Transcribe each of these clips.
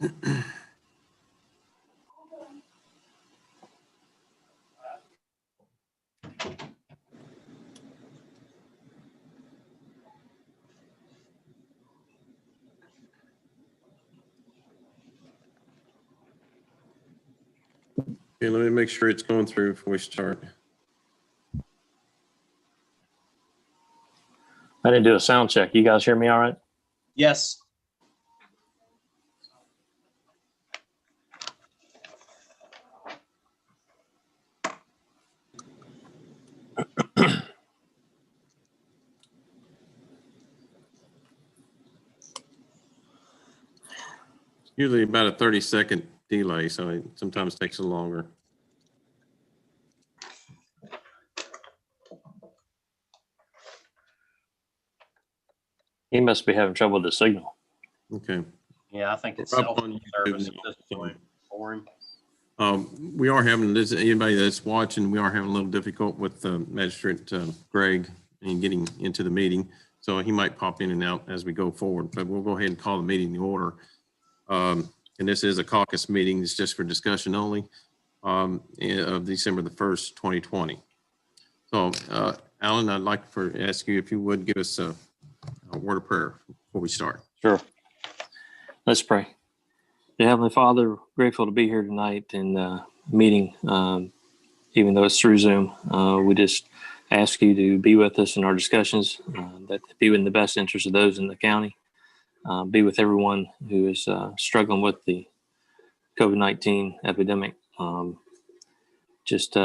Okay, let me make sure it's going through before we start. I didn't do a sound check. You guys hear me all right? Yes. Usually about a 30-second delay, so it sometimes takes a longer. He must be having trouble with the signal. Okay. Yeah, I think it's We're up cell on phone YouTube service at now, this point for him. We are having this, anybody that's watching, we are having a little difficult with Magistrate Greg and getting into the meeting. So he might pop in and out as we go forward, but we'll go ahead and call the meeting to order. And this is a caucus meeting. It's just for discussion only of December the 1st, 2020. So Alan, I'd like to ask you if you would give us a word of prayer before we start. Sure. Let's pray. Dear Heavenly Father, grateful to be here tonight and meeting, even though it's through Zoom. We just ask you to be with us in our discussions, that be in the best interest of those in the county. Be with everyone who is struggling with the COVID-19 epidemic. Just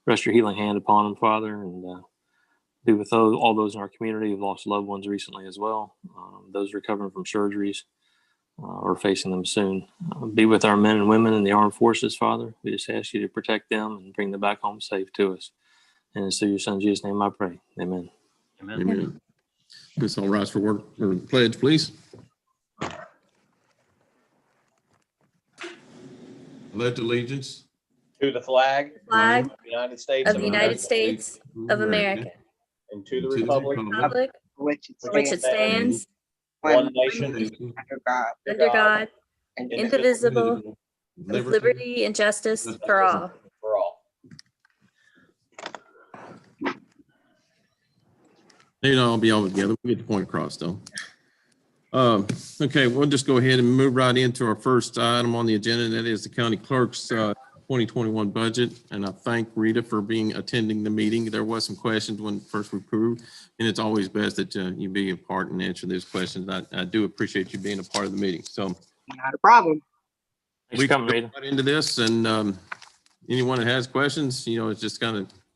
rest your healing hand upon them, Father, and be with all those in our community who've lost loved ones recently as well. Those recovering from surgeries or facing them soon. Be with our men and women in the armed forces, Father. We just ask you to protect them and bring them back home safe to us. And it's through your Son, Jesus' name I pray. Amen. Amen. Amen. Let's all rise for word or pledge, please. Pledge allegiance To the flag Flag of the United States of the United States of America, and to the and republic Republic which for which it stands, one one nation under God, under God, and indivisible, with liberty and justice for all. for all. You know, I'll be all together. We'll get the point across though. Okay, we'll just go ahead and move right into our first item on the agenda, and that is the county clerk's 2021 budget. And I thank Rita for attending the meeting. There was some questions when first we approved, and it's always best that you be a part and answer those questions. I do appreciate you being a part of the meeting. So not a problem. Thanks we for can coming, go Rita. right into this, and anyone that has questions, you know, it's just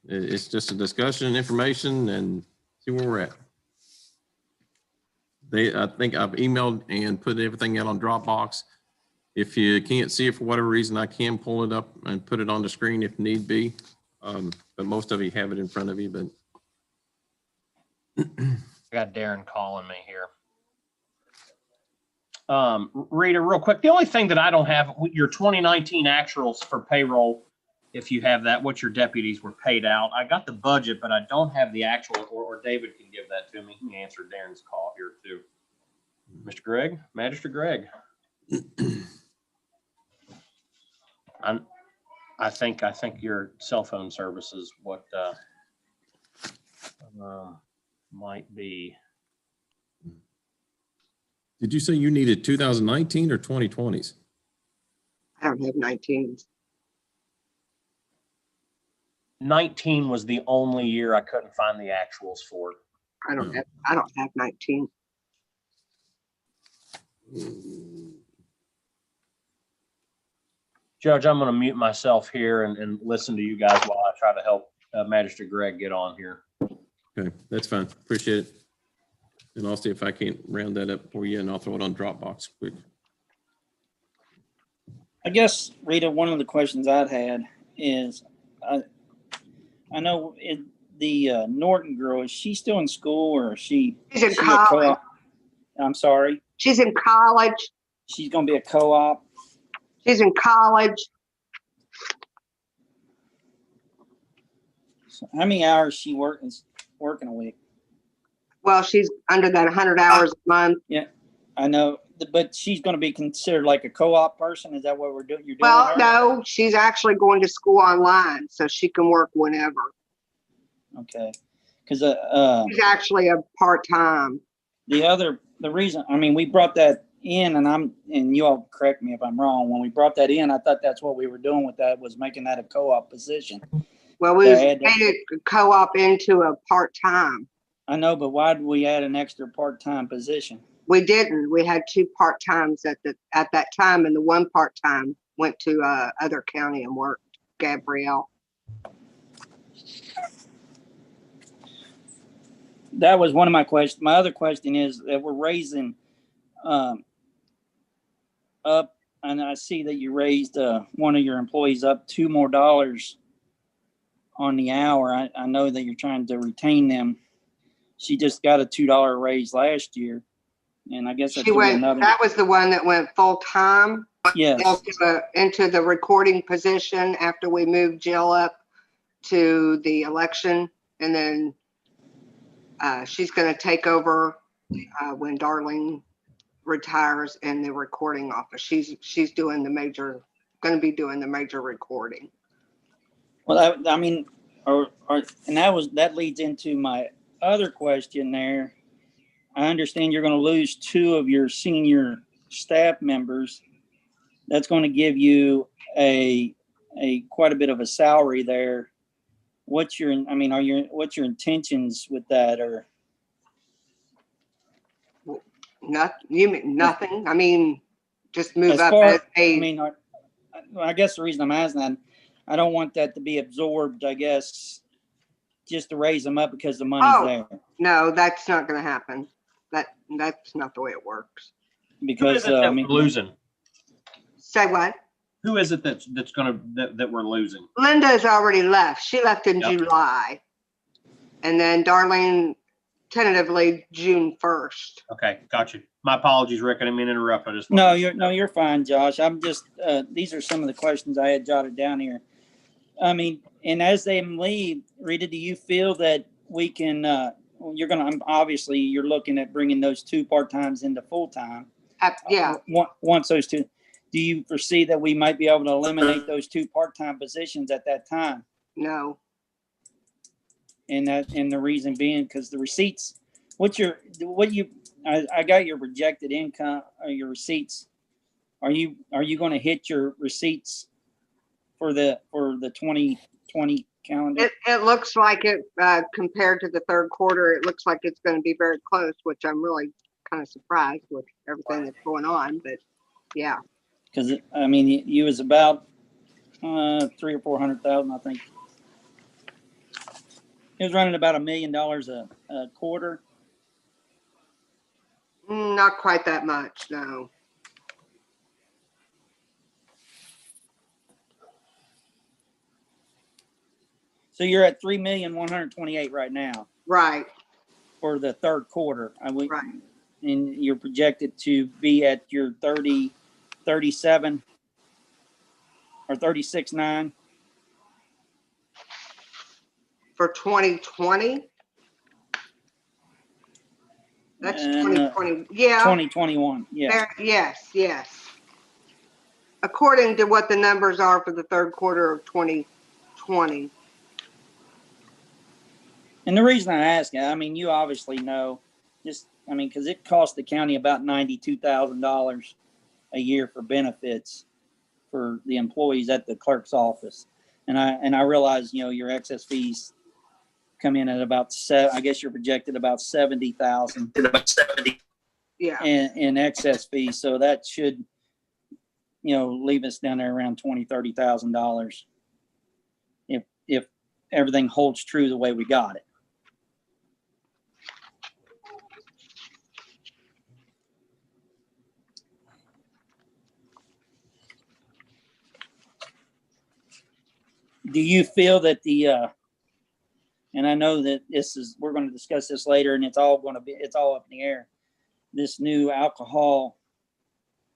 it's just a discussion and information and see where we're at. I think I've emailed and put everything out on Dropbox. If you can't see it for whatever reason, I can pull it up and put it on the screen if need be. But most of you have it in front of you, but. I got Darren calling me here. Rita, real quick, the only thing that I don't have, your 2019 actuals for payroll, if you have that, what your deputies were paid out. I got the budget, but I don't have the actual, or David can give that to me. He can answer Darren's call here too. Mr. Greg, Magistrate Greg. I think your cell phone service is what might be. Did you say you needed 2019 or 2020s? I don't have 19s. 19 was the only year I couldn't find the actuals for. I don't have 19. Judge, I'm going to mute myself here and listen to you guys while I try to help Magistrate Greg get on here. Okay, that's fine. Appreciate it. And I'll see if I can't round that up for you, and I'll throw it on Dropbox quick. I guess, Rita, one of the questions I'd had is, I know the Norton girl, is she still in school or is she? She's in she a college. co-op? I'm sorry. She's in college. She's going to be a co-op. She's in college. So how many hours she working a week? Well, she's under that 100 hours a month. I know, but she's going to be considered like a co-op person. Is that what we're doing? You're doing Well, her? no, she's actually going to school online, so she can work whenever. Okay. Because She's actually a part-time. the reason, I mean, we brought that in, and you all correct me if I'm wrong. When we brought that in, I thought that's what we were doing with that, was making that a co-op position. Well, we Yeah, made it co-op into a part-time. I know, but why did we add an extra part-time position? We didn't. We had 2 part-times at that time, and the one part-time went to other county and worked, Gabrielle. That was one of my questions. My other question is that we're raising up, and I see that you raised one of your employees up $2 more on the hour. I know that you're trying to retain them. She just got a $2 raise last year, and I guess that's another. That was the one that went full-time. Yes. Into the recording position after we moved Jill up to the election, and then she's going to take over when Darlene retires in the recording office. She's doing going to be doing the major recording. Well, I mean, and that leads into my other question there. I understand you're going to lose 2 of your senior staff members. That's going to give you a quite a bit of a salary there. What's your intentions with that? Or You mean nothing? I mean, just move as up far, as a. I mean, I guess the reason I'm asking that, I don't want that to be absorbed, I guess, just to raise them up because the money's there. No, that's not going to happen. That's not the way it works. Because we're losing. Say what? Who is it that we're losing? Linda's already left. She left in Yep. July, and then Darlene tentatively June 1st. Okay, got you. My apologies, Rick. I didn't mean to interrupt. You're fine, Josh. I'm just these are some of the questions I had jotted down here. I mean, and as they leave, Rita, do you feel that we can? Obviously you're looking at bringing those 2 part-times into full-time. Yeah. Once those 2, do you foresee that we might be able to eliminate those 2 part-time positions at that time? No. And the reason being because the receipts, I got your projected income or your receipts. Are you going to hit your receipts for the 2020 calendar? It looks like it, compared to the third quarter, it looks like it's going to be very close, which I'm really kind of surprised with everything that's going on, but yeah. Because I mean, you was about 300,000 or 400,000, I think. It was running about $1 million a quarter. Not quite that much, no. So you're at 3,128,000 right now. Right. For the third quarter. Right. And you're projected to be at your 37 or 36.9 for 2020. That's 2020. Yeah. 2021. Yeah. Yes. According to what the numbers are for the third quarter of 2020. And the reason I ask, I mean, you obviously know, because it costs the county about $92,000 a year for benefits for the employees at the clerk's office. And I realize, your excess fees come in at about I guess you're projected about 70,000. Yeah. In excess fees. So that should, leave us down there around $20,000-$30,000 if everything holds true the way we got it. Do you feel that and I know that we're going to discuss this later, and it's all up in the air, this new alcohol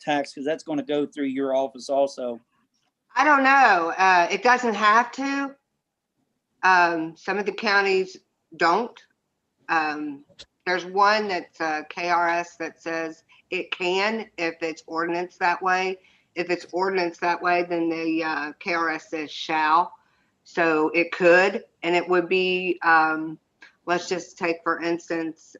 tax, because that's going to go through your office also. I don't know. It doesn't have to. Some of the counties don't. There There's one that's KRS that says it can if it's ordinance that way. If it's ordinance that way, then the KRS says shall. So it could, and it would be, let's just take, for instance,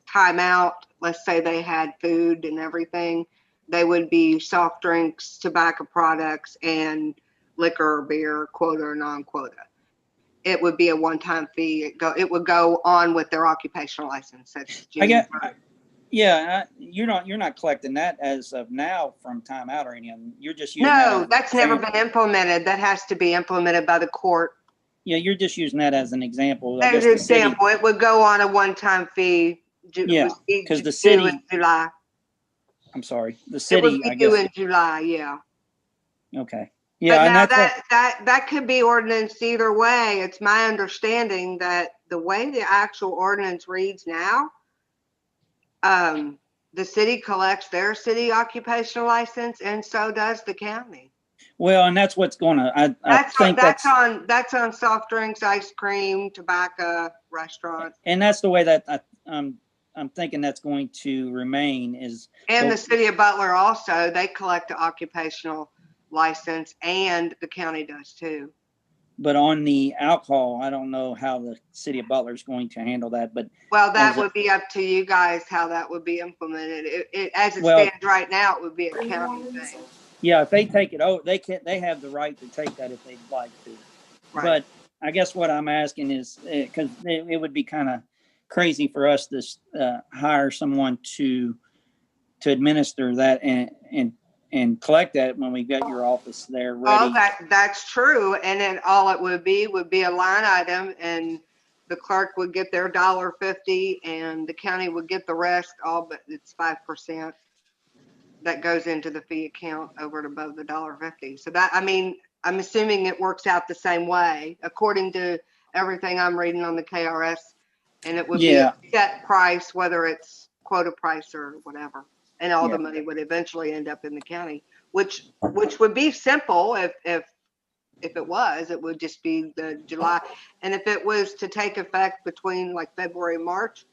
timeout. Let's say they had food and everything. They would be soft drinks, tobacco products, and liquor or beer, quota or non-quota. It would be a one-time fee. It would go on with their occupational license. That's you're not collecting that as of now from timeout or anything. You're just using that no, as that's an never example. been implemented. That has to be implemented by the court. Yeah, you're just using that as an example. I As guess an the city, example, it would go on a one-time fee. Yeah, 'cause the due city- in July. I'm sorry, the It would city, be I due guess. in July, yeah. Okay. But Yeah, and now that's what, that could be ordinance either way. It's my understanding that the way the actual ordinance reads now, the city collects their city occupational license, and so does the county. well, and that's what's gonna, I think That's on soft drinks, ice cream, tobacco, restaurants, and that's the way that I'm thinking that's going to remain is, and Well- the city of Butler also. They collect the occupational license, and the county does too. but on the alcohol, I don't know how the city of Butler is going to handle that, but Well, that Is it- would be up to you guys how that would be implemented. As it Well- stands right now, it would be a county thing. yeah, if they take it over, they have the right to take that if they'd like to. Right. But I guess what I'm asking is, because it would be kind of crazy for us to hire someone to administer that and collect that when we got your office there Well, ready. that's true. And then all it would be a line item, and the clerk would get their $1.50 and the county would get the rest, all but it's 5% that goes into the fee account over and above the $1.50. So that, I mean, I'm assuming it works out the same way according to everything I'm reading on the KRS. And it would Yeah. be a set price, whether it's quota price or whatever. And all Yeah. the money would eventually end up in the county, which would be simple if it would just be the July. And if it was to take effect between like February, March,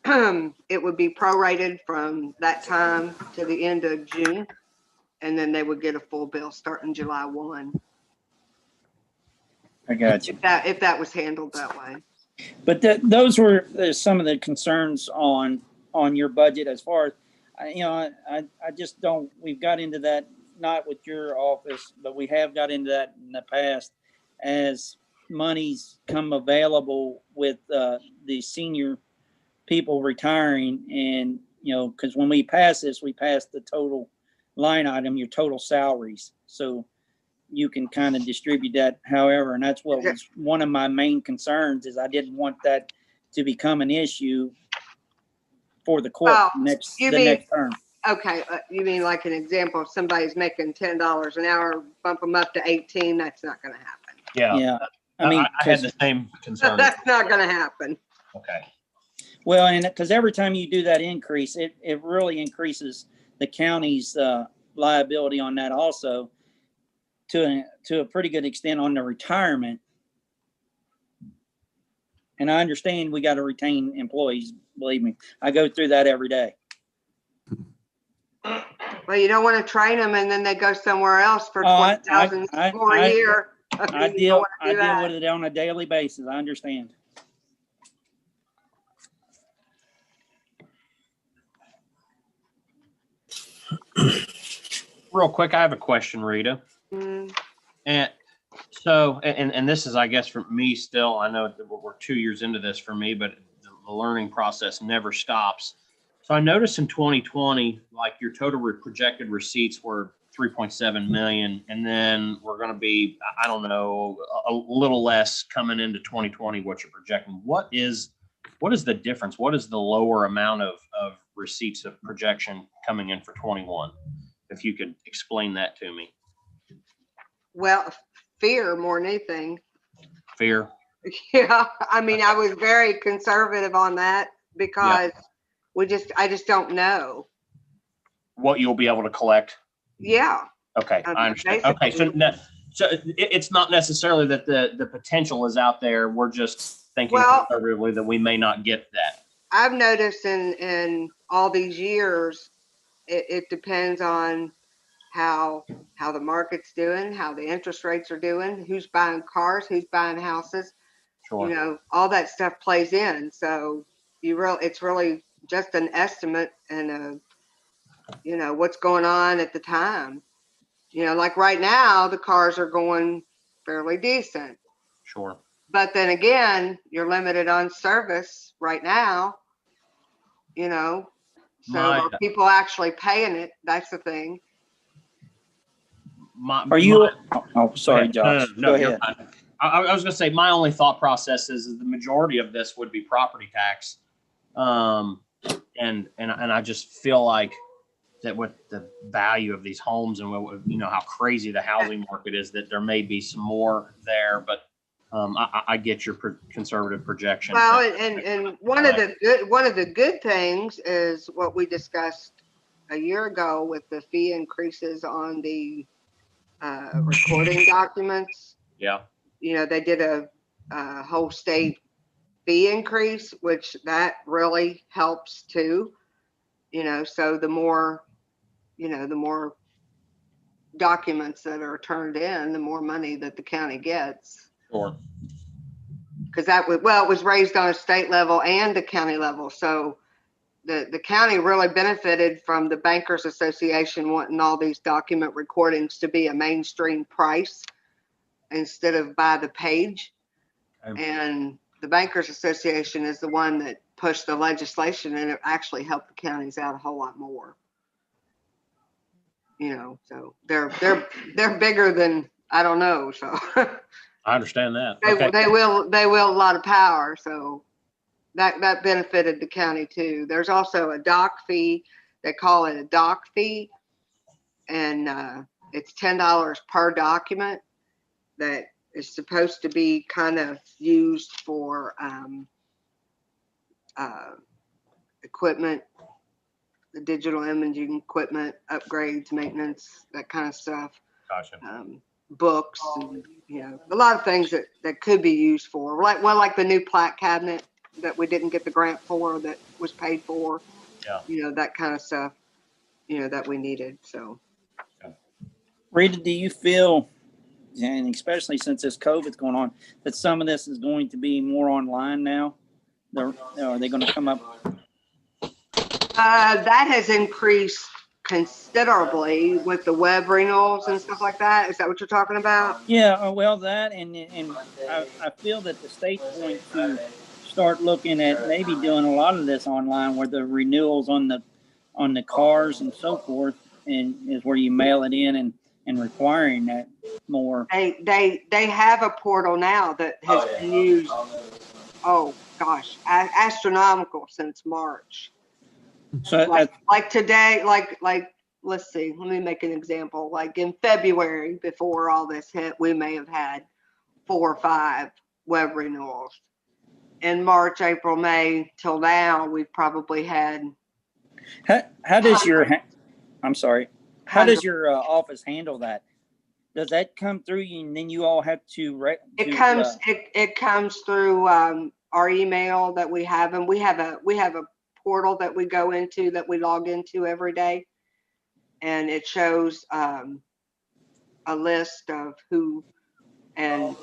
it would be prorated from that time to the end of June. And then they would get a full bill starting July 1, I got you. if that was handled that way. But those were some of the concerns on your budget as far as, I just don't, we've got into that, not with your office, but we have got into that in the past as monies come available with the senior people retiring. And, because when we pass this, we pass the total line item, your total salaries. So you can kind of distribute that however, and that's what was one of my main concerns is I didn't want that to become an issue for the court Well, next you mean- term. Okay, you mean like an example, if somebody's making $10 an hour, bump them up to 18, that's not gonna happen. Yeah. I mean, I had the same concern. That's not gonna happen. Okay. well, and because every time you do that increase, it really increases the county's liability on that also to a pretty good extent on the retirement. And I understand we got to retain employees. Believe me, I go through that every day. Well, you don't want to train them and then they go somewhere else for Oh, I- 20,000 I- more a I- year. I You don't deal wanna do that. with it on a daily basis. I understand. Real quick, I have a question, Rita. Mm, And so, and this is, I guess, for me still, I know that we're 2 years into this for me, but the learning process never stops. So I noticed in 2020, like your total projected receipts were 3.7 million. And then we're going to be, I don't know, a little less coming into 2020, what you're projecting. What is the difference? What is the lower amount of receipts of projection coming in for 21? If you could explain that to me. Well, fear more than anything. Fear. Yeah, I mean, I was very conservative on that because I just don't know. What you'll be able to collect. Yeah, Okay, I understand. Okay, basically. so it's not necessarily that the potential is out there. We're just thinking Well- conservatively that we may not get that. I've noticed in all these years, it depends on how the market's doing, how the interest rates are doing, who's buying cars, who's buying houses. You Sure. know, all that stuff plays in. So it's really just an estimate and what's going on at the time. Like right now, the cars are going fairly decent. Sure. But then again, you're limited on service right now, so are people actually paying it? That's the thing. Are you? Oh, sorry, Josh. No, Go you're ahead. fine. I was going to say my only thought process is the majority of this would be property tax, and I just feel like that with the value of these homes and how crazy the housing market is, that there may be some more there, but I get your conservative projection. Well, and one of the good things is what we discussed a year ago with the fee increases on the recording documents. Yeah. They did a whole state fee increase, which that really helps too. So the more documents that are turned in, the more money that the county gets. Sure. Because it was raised on a state level and the county level. So the county really benefited from the Bankers Association wanting all these document recordings to be a mainstream price instead of by the page. And the Bankers Association is the one that pushed the legislation, and it actually helped the counties out a whole lot more. So they're bigger than, I don't know. So I understand that. they will a lot of power. So that benefited the county too. There's also a doc fee. They call it a doc fee, and it's $10 per document that is supposed to be kind of used for equipment, the digital imaging equipment, upgrades, maintenance, that kind of stuff. Gotcha. Books, and a lot of things that could be used for, like the new plaque cabinet that we didn't get the grant for that was paid for. Yeah. That kind of stuff, that we needed. So, Rita, do you feel, and especially since this COVID's going on, that some of this is going to be more online now? Are they going to come up? that has increased considerably with the web renewals and stuff like that. Is that what you're talking about? Yeah, well, that and I feel that the state's going to start looking at maybe doing a lot of this online, where the renewals on the cars and so forth, and is where you mail it in and requiring that more. They have a portal now that has been used. Oh gosh, astronomical since March. So like today, like let's see, let me make an example. Like in February, before all this hit, we may have had 4 or 5 web renewals. In March, April, May till now, we've probably had. How does your I'm sorry. How does your office handle that? Does that come through you, and then you all have to? It comes through our email that we have, and we have a portal that we go into, that we log into every day, and it shows a list of who, and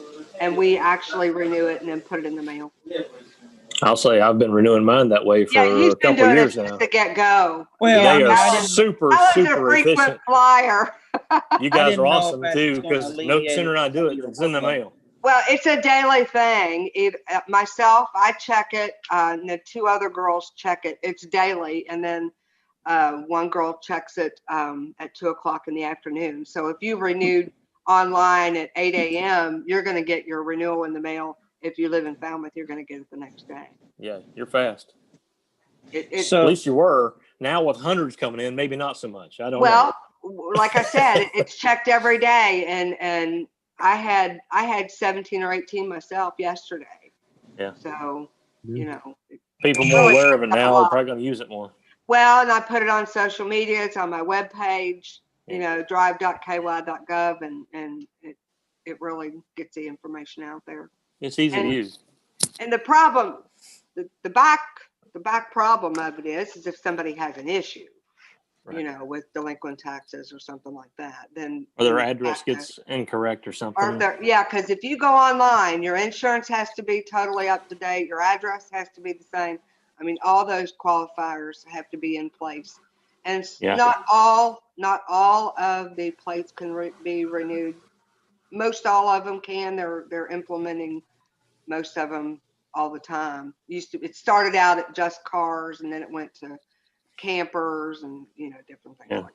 we actually renew it and then put it in the mail. I'll say I've been renewing mine that way for a couple of years now. To get go. Well, They are I super was a frequent efficient. flyer. You guys didn't are know awesome if that's too, gonna because no alleviate sooner I do it, it's in the mail. Well, it's a daily thing. Myself, I check it. And the 2 other girls check it. It's daily, and then one girl checks it at 2:00 in the afternoon. So if you renewed online at 8 a.m., you're going to get your renewal in the mail. If you live in Falmouth, you're going to get it the next day. Yeah, you're fast. So At least you were. Now with hundreds coming in, maybe not so much. I don't know. Well, like I said, it's checked every day, and I had 17 or 18 myself yesterday. Yeah. So, People more aware of it now are probably going to use it more. Well, and I put it on social media. It's on my webpage, drive.ky.gov, and it really gets the information out there. It's easy to And- use. And the problem, the back problem of it is if somebody has an issue, Right. you know, with delinquent taxes or something like that, then. Or their then you address have to- gets incorrect or Or if something. they're, yeah, because if you go online, your insurance has to be totally up to date, your address has to be the same. I mean, all those qualifiers have to be in place. And Yeah. not all of the plates can be renewed. Most all of them can. They're implementing most of them all the time. It started out at just cars, and then it went to campers and, you know, different things Yeah. like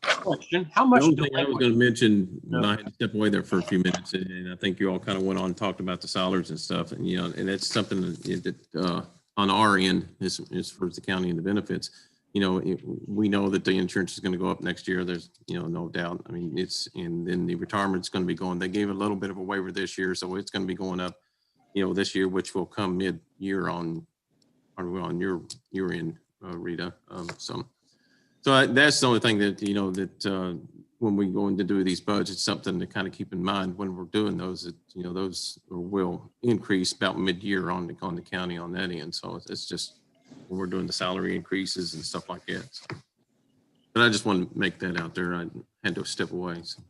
Question, how much The only thing I was delinquent? going to mention, No. I had to step away there for a few minutes, and I think you all kind of went on and talked about the salaries and stuff, and, you know, and it's something that on our end, as far as the county and the benefits, you know, we know that the insurance is going to go up next year. There's, you know, no doubt. I mean, and then the retirement's going to be going, they gave a little bit of a waiver this year, so it's going to be going up, you know, this year, which will come mid-year on your end, Rita. So that's the only thing that, you know, that when we go in to do these budgets, something to kind of keep in mind when we're doing those, that, you know, those will increase about mid-year on the county on that end. So it's just, when we're doing the salary increases and stuff like that. So, but I just want to make that out there. I had to step away. So.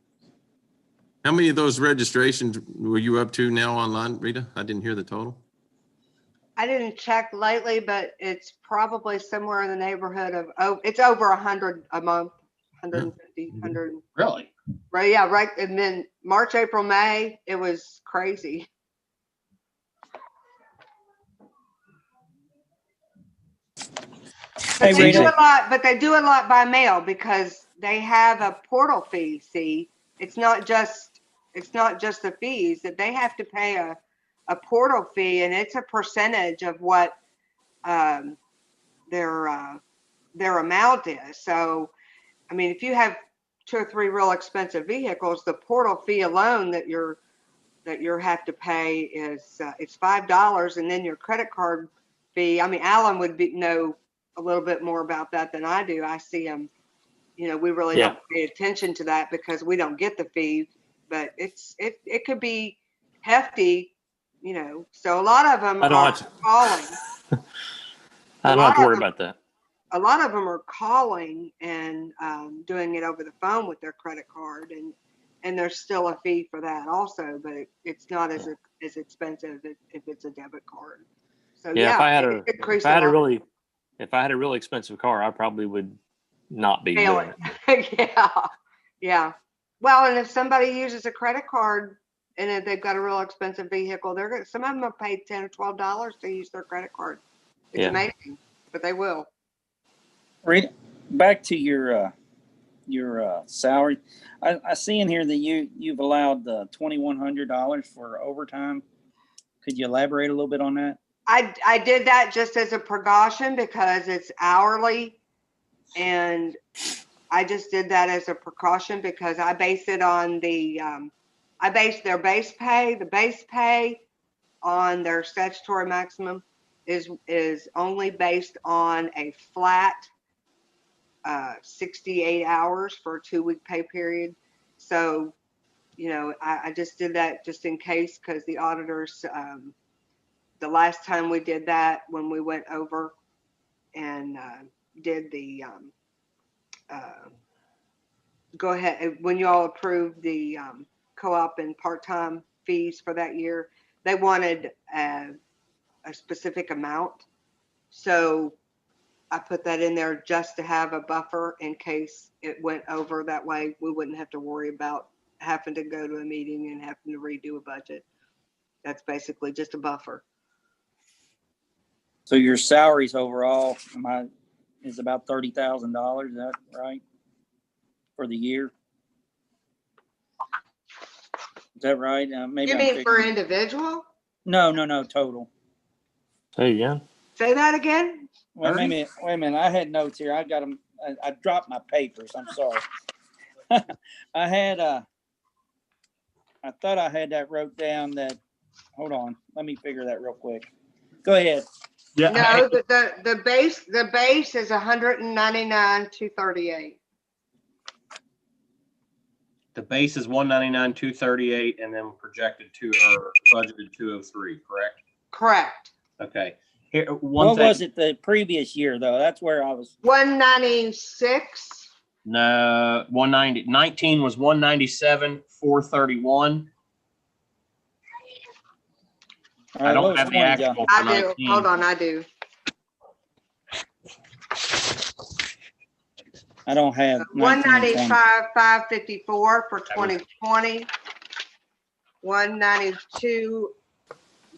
How many of those registrations were you up to now online, Rita? I didn't hear the total. I didn't check lately, but it's probably somewhere in the neighborhood of, it's over 100 a month, 150, 100. Really? Right, yeah, right. And then March, April, May, it was crazy. Hey, But they do Rita. a lot, but they do a lot by mail because they have a portal fee. See, it's not just the fees that they have to pay a portal fee, and it's a percentage of what their amount is. So, I mean, if you have 2 or 3 real expensive vehicles, the portal fee alone that you have to pay is it's $5, and then your credit card fee. I mean, Alan would know a little bit more about that than I do. I see him. You know, we really Yeah. don't pay attention to that because we don't get the fee, but it could be hefty. You know, so a lot of them I don't are have to- calling. I don't have to worry about that. A lot of them are calling and doing it over the phone with their credit card, and there's still a fee for that also, but it's not as expensive if it's a debit card. So Yeah, if I had a increased if I had a lot. really expensive car, I probably would not be Mail doing it. it. Yeah. Well, and if somebody uses a credit card and if they've got a real expensive vehicle, some of them have paid $10 or $12 to use their credit card. It's Yeah. amazing, but they will. Rita, back to your salary. I see in here that you've allowed $2,100 for overtime. Could you elaborate a little bit on that? I did that just as a precaution because it's hourly, and I just did that as a precaution because I base it on I base their base pay. The base pay on their statutory maximum is only based on a flat 68 hours for a 2-week pay period. So, you know, I just did that just in case, because the auditors, the last time we did that, when we went over and did the go ahead, when you all approved the co-op and part-time fees for that year, they wanted a specific amount. So I put that in there just to have a buffer in case it went over. That way we wouldn't have to worry about having to go to a meeting and having to redo a budget. That's basically just a buffer. So your salaries overall is about $30,000. Is that right? For the year? Is that right? Maybe You I'm mean for figuring- individual? No, total. Say again. Say that again? Wait a minute. I had notes here. I got them. I dropped my papers. I'm sorry. I thought I had that wrote down that, hold on. Let me figure that real quick. Go ahead. Yeah. No, the base is 199,238. The base is 199, 238, and then projected or budgeted 203, correct? Correct. Okay. Here, one What thing. was it the previous year though? That's where I was. 196. No, 190. 19 was 197, 431. All I right, what don't was have the 20, John? actual for I do. 19. Hold on, I do. I don't have 1920. 195, 554 for 2020. 192,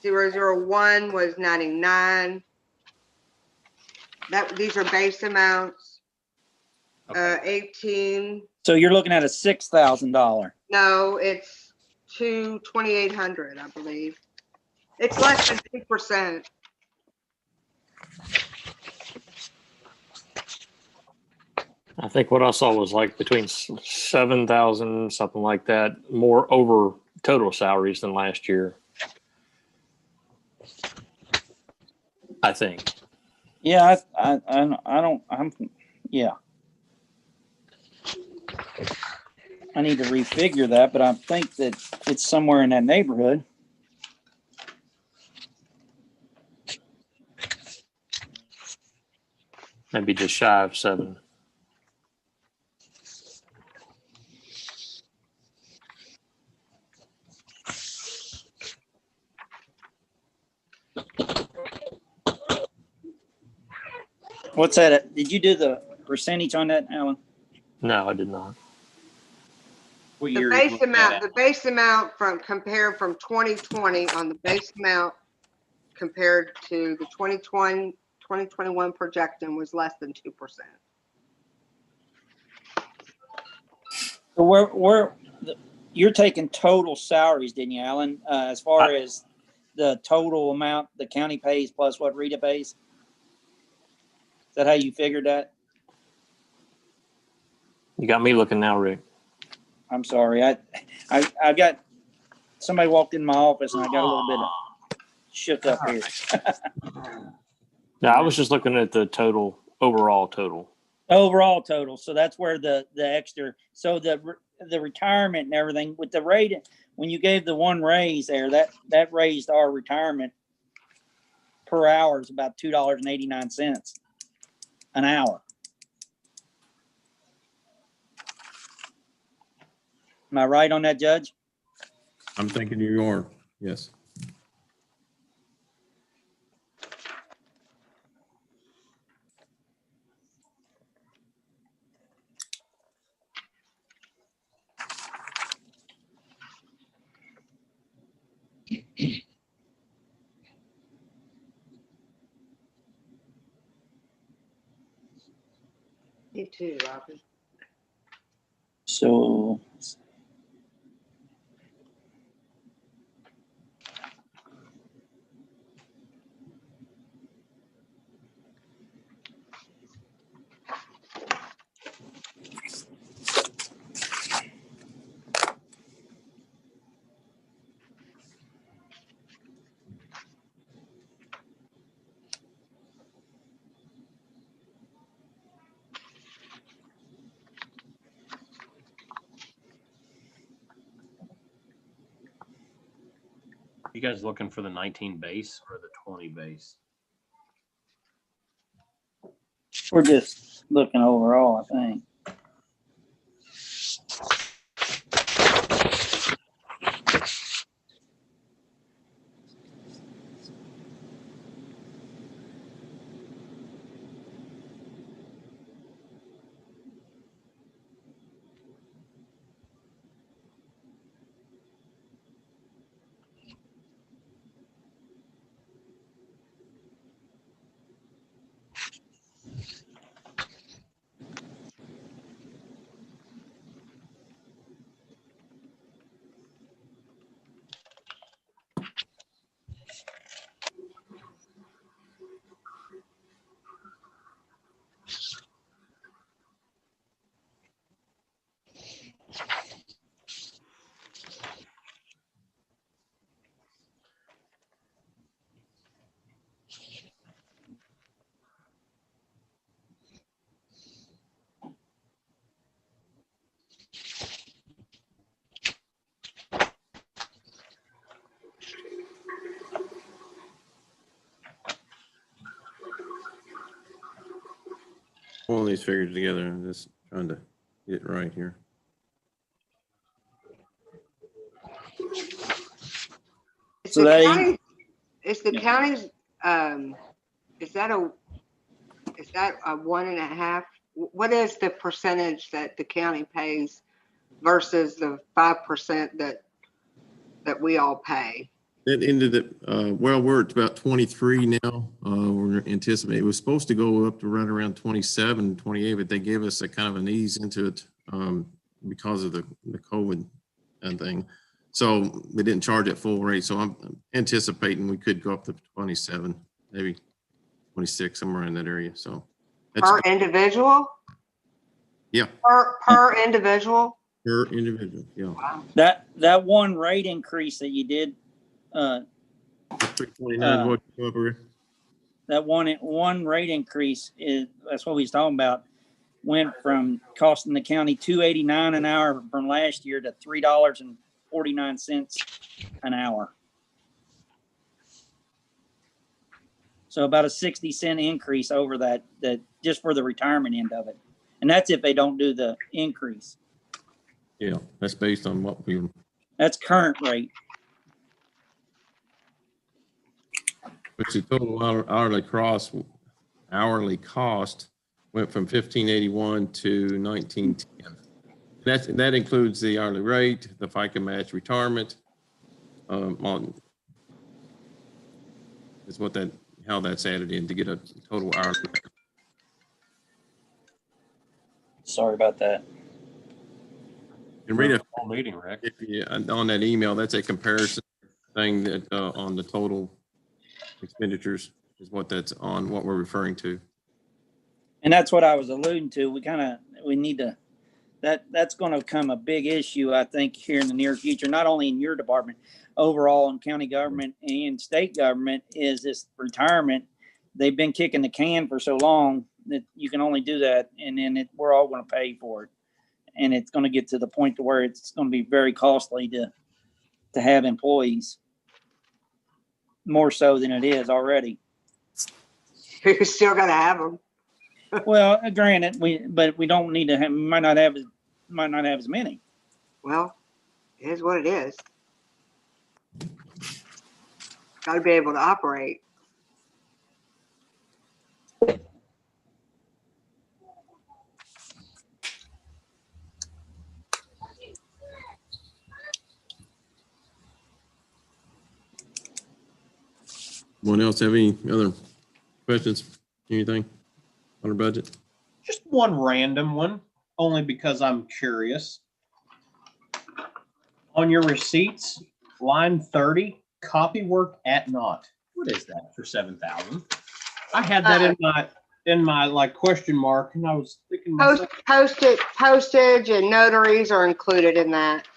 001 was 99. These are base amounts. Okay. 18. So you're looking at a $6,000. No, it's 2,800, I believe. It's less than 2%. I think what I saw was like between 7,000, something like that, more over total salaries than last year. I think. Yeah, yeah. I need to refigure that, but I think that it's somewhere in that neighborhood. Maybe just shy of 7. What's that? Did you do the percentage on that, Alan? No, I did not. What The year are you base looking amount, at? the base amount compared from 2020 on the base amount compared to the 2020, 2021 projection was less than 2%. So you're taking total salaries, didn't you, Alan? As far as the total amount the county pays plus what Rita pays? Is that how you figured that? You got me looking now, Rick. I'm sorry. I got somebody walked in my office and I got a little bit of shook up here. No, I was just looking at the total, overall total. Overall total. So that's where the extra. So the retirement and everything with the rate when you gave the one raise there, that raised our retirement per hour is about $2.89 an hour. Am I right on that, Judge? I'm thinking you are, yes. Me too, Robin. So You guys looking for the 19 base or the 20 base? we're just looking overall, I think. pulling these figures together and just trying to get it right here. Is So the that county, is the county's, is that a 1.5? What is the percentage that the county pays versus the 5% that we all pay? It ended at, well, we're at about 23 now. We're anticipating, it was supposed to go up to right around 27, 28, but they gave us a kind of an ease into it because of the COVID thing. So they didn't charge at full rate. So I'm anticipating we could go up to 27, maybe 26, somewhere in that area. So that's Per individual? Yeah. Per individual? per individual. Yeah. Wow. that one rate increase that you did, 329, what come up here? that one rate increase that's what we was talking about, went from costing the county $2.89 an hour from last year to $3.49 an hour. So about a 60-cent increase over that just for the retirement end of it. And that's if they don't do the increase. Yeah, that's based on what we, That's current rate. which the total hourly cost went from 1581 to 1910. That includes the hourly rate, the FICA match, retirement, is how that's added in to get a total hourly. Sorry about that. And Rita, Whole meeting, Rick. if you, on that email, that's a comparison thing that on the total expenditures is what that's on, what we're referring to. And that's what I was alluding to. We need to, that's going to become a big issue, I think, here in the near future, not only in your department, overall in county government and state government, is this retirement. They've been kicking the can for so long that you can only do that. And then we're all going to pay for it. And it's going to get to the point to where it's going to be very costly to have employees, more so than it is already. You're still gonna have them. Well, granted, but we don't need to have, might not have as many. Well, it is what it is. Got to be able to operate. Anyone else have any other questions, anything on our budget? Just one random one, only because I'm curious. On your receipts, line 30, copy work at naught. What is that for 7,000? I had that in my like question mark, and I was thinking myself, Postage and notaries are included in that.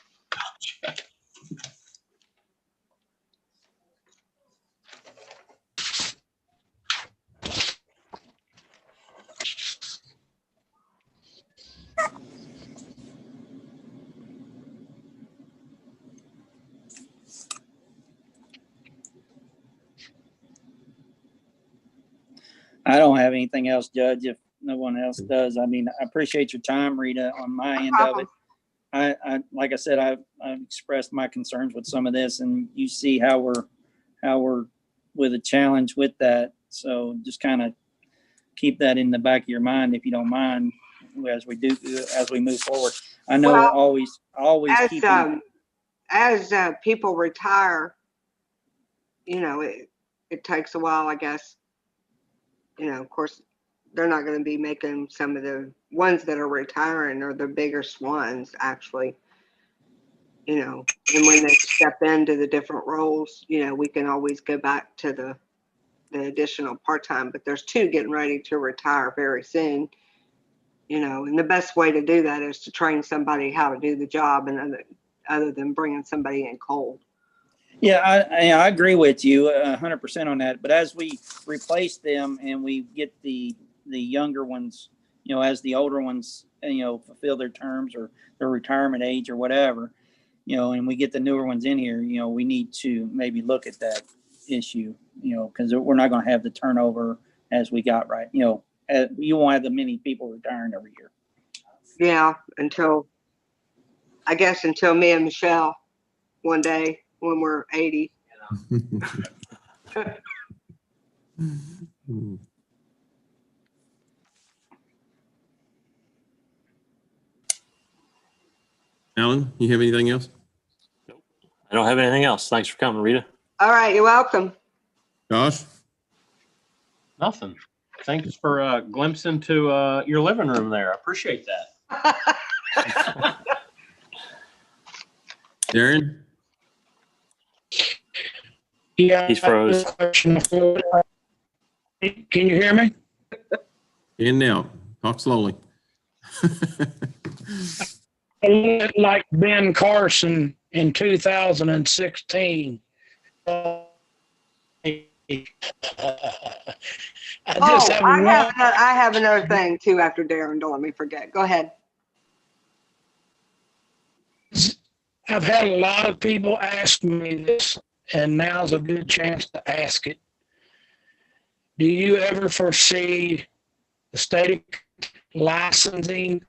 I don't have anything else, Judge, if no one else does. I mean, I appreciate your time, Rita, on my end of it. I like I said, I've expressed my concerns with some of this, and you see how we're with a challenge with that. So just kind of keep that in the back of your mind, if you don't mind, as we move forward. I know Well, always as people retire, it takes a while, I guess. Of course, they're not going to be making some of the ones that are retiring or the biggest ones, actually. And when they step into the different roles, we can always go back to the additional part-time, but there's two getting ready to retire very soon. And the best way to do that is to train somebody how to do the job, and other than bringing somebody in cold. Yeah, I agree with you 100% on that. But as we replace them and we get the younger ones, as the older ones, fulfill their terms or their retirement age or whatever, and we get the newer ones in here, we need to maybe look at that issue, because we're not going to have the turnover as we got you won't have that many people retiring every year. Yeah, I guess until me and Michelle one day when we're 80. Alan, you have anything else? I don't have anything else. Thanks for coming, Rita. All right, you're welcome. Josh? Nothing. Thanks for a glimpse into your living room there. I appreciate that. Darren? Yeah. He's froze. Can you hear me? In and out. Talk slowly. A little like Ben Carson in 2016. I just have one. I have another thing too after Darren. Don't let me forget. Go ahead. I've had a lot of people ask me this, and now's a good chance to ask it. Do you ever foresee the state licensing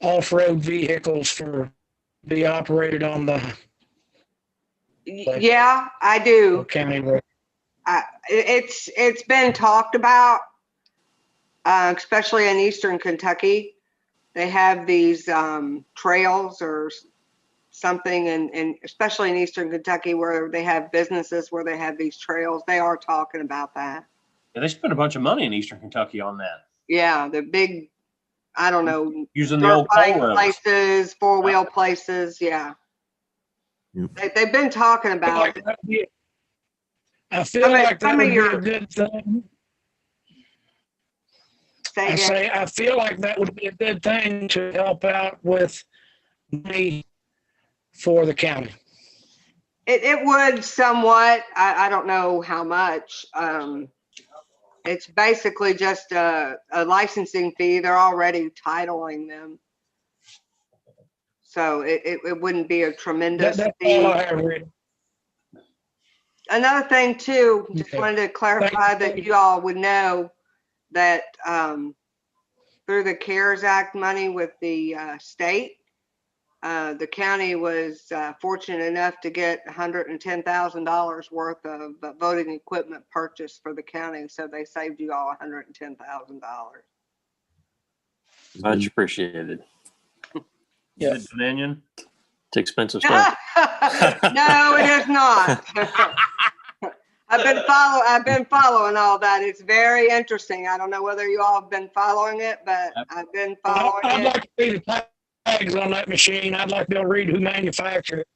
off-road vehicles for be operated on the Yeah, I do. county road? It's been talked about, especially in Eastern Kentucky. They have these trails or something, and especially in Eastern Kentucky where they have businesses where they have these trails. They are talking about that. Yeah, they spent a bunch of money in Eastern Kentucky on that. Yeah, the big, I don't know, Using the dirt old bike coal roads. places, four-wheel places. Yeah, Yep. they've been talking about it. I feel like that would be your- a good thing. Say again. I feel like that would be a good thing to help out with money for the county. It would somewhat. I don't know how much. It's basically just a licensing fee. They're already titling them. So it wouldn't be a tremendous That's fee. all I have read. Another thing too, just Okay. wanted to clarify that you all would know that through the CARES Act money with the state, the county was fortunate enough to get $110,000 worth of voting equipment purchased for the county. So they saved you all $110,000. Much appreciated. Is it Dominion? It's expensive stuff. No, it is not. I've been following all that. It's very interesting. I don't know whether you all have been following it, but I've been following I'd it. like to read the tags on that machine. I'd like to be able to read who manufactured it.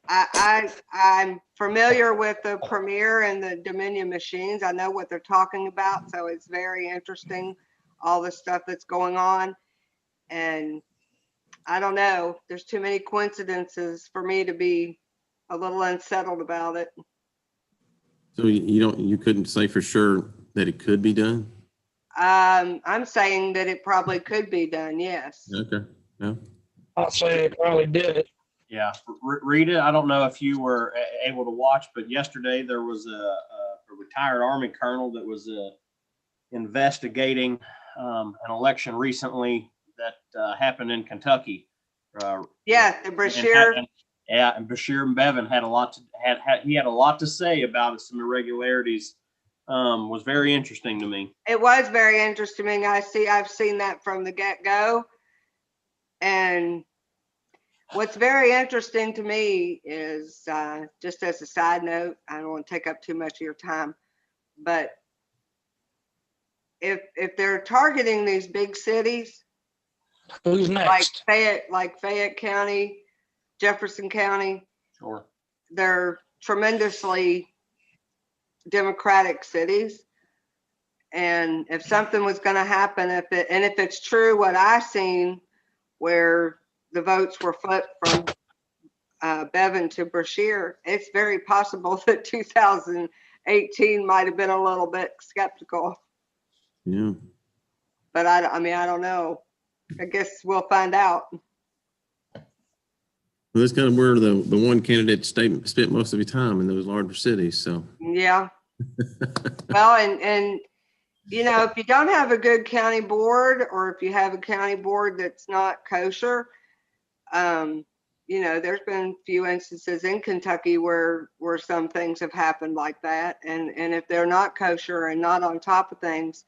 I'm familiar with the Premier and the Dominion machines. I know what they're talking about, so it's very interesting, all the stuff that's going on. And I don't know, there's too many coincidences for me to be a little unsettled about it. So you couldn't say for sure that it could be done? I'm saying that it probably could be done, yes. Okay. Yeah. I'll say they probably did it. Yeah. Rita, I don't know if you were able to watch, but yesterday there was a retired Army colonel that was investigating an election recently that happened in Kentucky. Yeah, the Brashear. And Bashir Bevan had a lot to say about some irregularities. Was very interesting to me. It was very interesting. I've seen that from the get-go. And what's very interesting to me is, just as a side note, I don't want to take up too much of your time, but if they're targeting these big cities, Who's next? like Fayette County, Jefferson County, Sure. they're tremendously democratic cities. And if something was going to happen, if it's true what I seen, where the votes were flipped from Bevan to Brashear, it's very possible that 2018 might have been a little bit skeptical. Yeah. But I don't know. I guess we'll find out. Well, that's kind of where the one candidate spent most of his time in those larger cities. So Yeah. Well, and if you don't have a good county board, or if you have a county board that's not kosher, there's been a few instances in Kentucky where some things have happened like that. And if they're not kosher and not on top of things,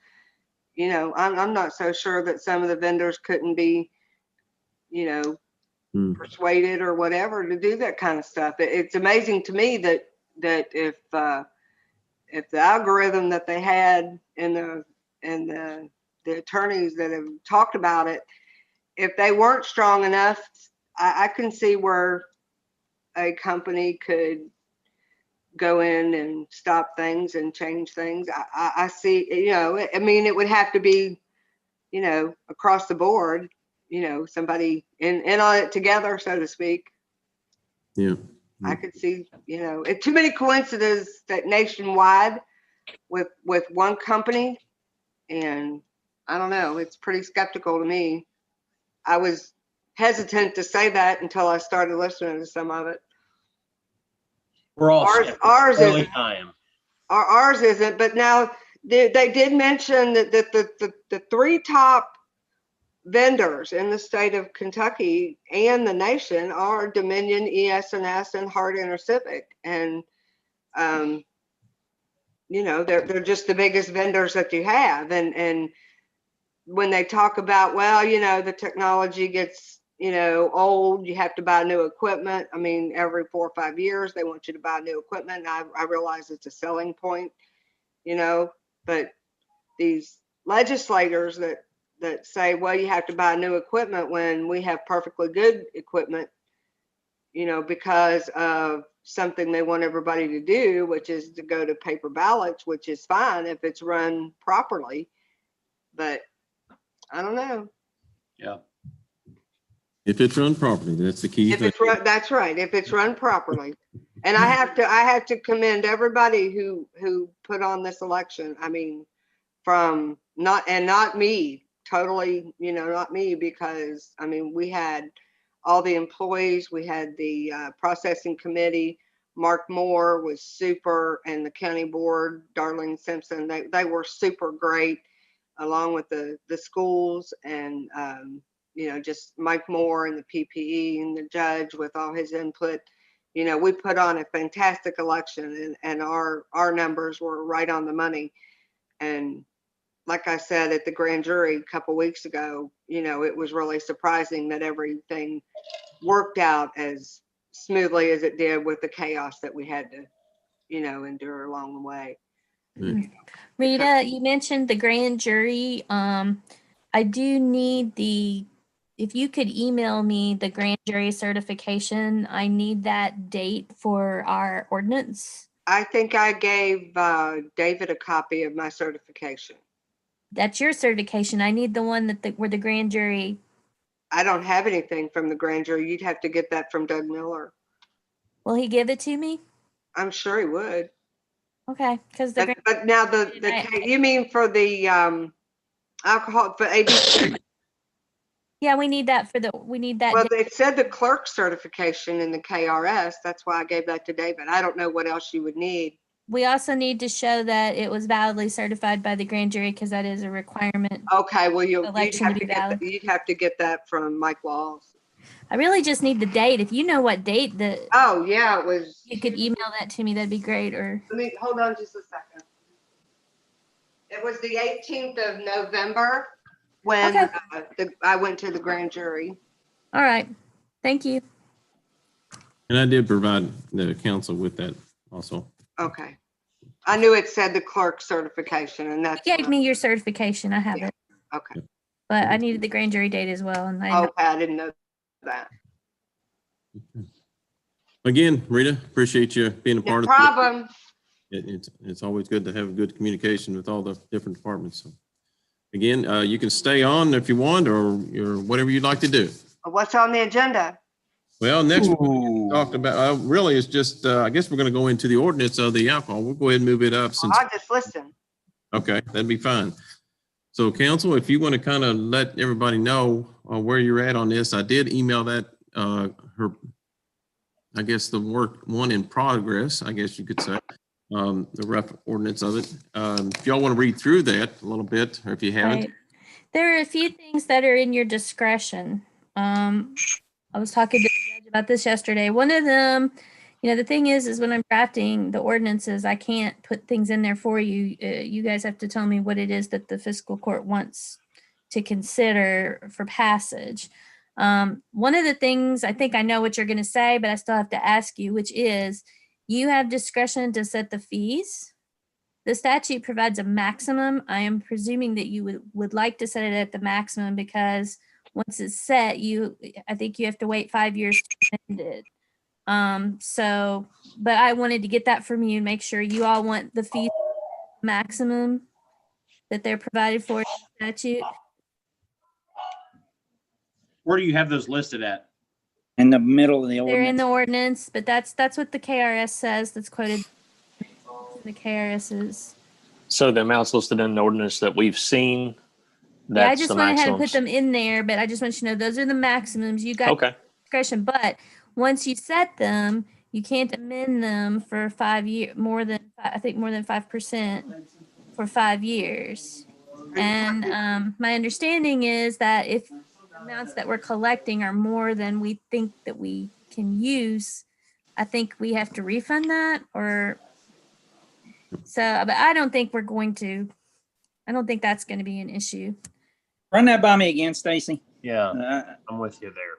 I'm not so sure that some of the vendors couldn't be, persuaded or whatever to do that kind of stuff. It's amazing to me that if the algorithm that they had and the attorneys that have talked about it, if they weren't strong enough, I can see where a company could go in and stop things and change things. I see, it would have to be, across the board, somebody in on it together, so to speak. Yeah. I could see, it's too many coincidences that nationwide with one company, and I don't know, it's pretty skeptical to me. I was hesitant to say that until I started listening to some of it. We're all Ours early isn't. time. Ours isn't, but now they did mention that the three top vendors in the state of Kentucky and the nation are Dominion, ES&S, and Hart InterCivic. And, they're just the biggest vendors that you have. And when they talk about, well, the technology gets, old, you have to buy new equipment. I mean, every 4 or 5 years, they want you to buy new equipment. And I realize it's a selling point, but these legislators that say, well, you have to buy new equipment when we have perfectly good equipment, because of something they want everybody to do, which is to go to paper ballots, which is fine if it's run properly. But I don't know. Yeah. If it's run properly, that's the key thing. That's right. If it's run properly. And I have to commend everybody who put on this election. I mean, not me, totally, not me, because I mean, we had all the employees, we had the processing committee. Mark Moore was super, and the county board, Darlene Simpson, they were super great, along with the schools, and just Mike Moore and the PPE and the judge with all his input. We put on a fantastic election, and our numbers were right on the money. And like I said at the grand jury a couple weeks ago, it was really surprising that everything worked out as smoothly as it did with the chaos that we had to, endure along the way. Rita, you mentioned the grand jury. I do need if you could email me the grand jury certification, I need that date for our ordinance. I think I gave David a copy of my certification. That's your certification. I need the one where the grand jury. I don't have anything from the grand jury. You'd have to get that from Doug Miller. Will he give it to me? I'm sure he would. Okay, because but now you mean for the alcohol for ABC? Yeah, we need that Well, it said the clerk certification in the KRS. That's why I gave that to David. I don't know what else you would need. We also need to show that it was validly certified by the grand jury, because that is a requirement. Okay, well, you'd have to get that from Mike Walls. I really just need the date. If you know what date oh yeah, it was. You could email that to me. That'd be great. Or let me hold on just a second. It was the 18th of November when I went to the grand jury. All right, thank you. And I did provide the council with that also. Okay. I knew it said the clerk certification, and that's. You gave me your certification. I have it. Okay. But I needed the grand jury date as well. And I didn't know that. Again, Rita, appreciate you being a part of it. No problem. It's always good to have good communication with all the different departments. So again, you can stay on if you want, or whatever you'd like to do. What's on the agenda? Well, next week we talked about really it's just I guess we're going to go into the ordinance of the alcohol. We'll go ahead and move it up. Since I'll just listen. Okay, that'd be fine. So council, if you want to kind of let everybody know where you're at on this, I did email that I guess the work one in progress, I guess you could say, the rough ordinance of it. If y'all want to read through that a little bit, or if you haven't. Right. There are a few things that are in your discretion. I was talking to the judge about this yesterday. One of them, the thing is when I'm drafting the ordinances, I can't put things in there for you. You guys have to tell me what it is that the fiscal court wants to consider for passage. One of the things, I think I know what you're going to say, but I still have to ask you, which is you have discretion to set the fees. The statute provides a maximum. I am presuming that you would like to set it at the maximum because once it's set, I think you have to wait 5 years to amend it. But I wanted to get that from you and make sure you all want the fee maximum that they're provided for in the statute. Where do you have those listed at? In the middle of the They're in ordinance. the ordinance, but that's what the KRS says. That's quoted in the KRS's. So the amounts listed in the ordinance that we've seen, Yeah, I that's just the went ahead and maximums. put them in there, but I just want you to know those are the maximums. You got Okay, discretion, but once you set them, you can't amend them for 5 years, more than 5% for 5 years. And my understanding is that if the amounts that we're collecting are more than we think that we can use, I think we have to refund that but I don't think I don't think that's going to be an issue. Run that by me again, Stacy. Yeah, I'm with you there.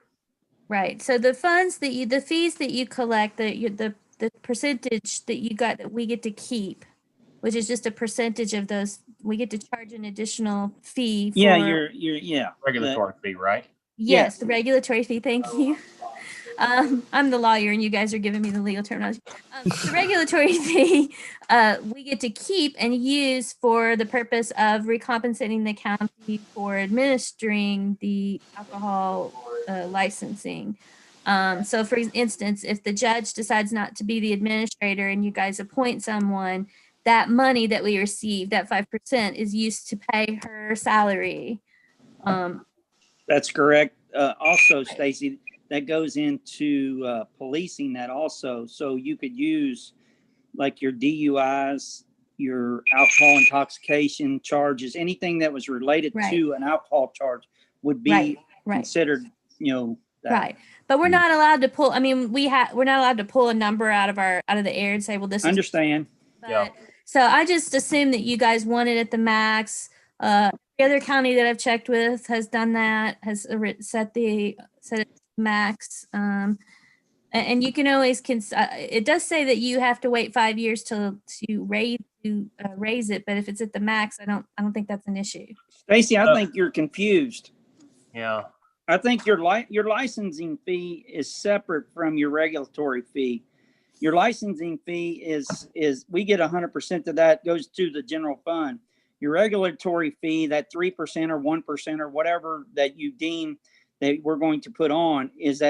Right. So the fees that you collect, the percentage that you got that we get to keep, which is just a percentage of those, we get to charge an additional fee for. Yeah, Regulatory fee, right? Yes, yes. the regulatory fee. Thank you. I'm the lawyer and you guys are giving me the legal terminology. The regulatory fee we get to keep and use for the purpose of recompensating the county for administering the alcohol licensing. So for instance, if the judge decides not to be the administrator and you guys appoint someone, that money that we receive, that 5%, is used to pay her salary. That's correct. Also, Stacy, that goes into policing that also. So you could use like your DUIs, your alcohol intoxication charges, anything that was related Right. to an alcohol charge would be Right. considered, that. Right. But we're not allowed to pull, we're not allowed to pull a number out of the air and say, well, this is. Understand. Yeah. So I just assumed that you guys wanted it at the max. The other county that I've checked with has done that, has set it to max. And you can always it does say that you have to wait 5 years to raise it, but if it's at the max, I don't think that's an issue. Stacy, I think you're confused. Yeah. I think your licensing fee is separate from your regulatory fee. Your licensing fee is we get 100% of that goes to the general fund. Your regulatory fee, that 3% or 1% or whatever that you deem that we're going to put on is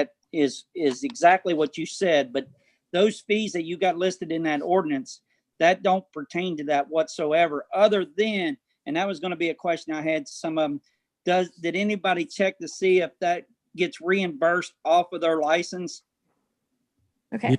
exactly what you said. But those fees that you got listed in that ordinance, that don't pertain to that whatsoever, other than, and that was going to be a question I had to some of them. Did anybody check to see if that gets reimbursed off of their license? Okay.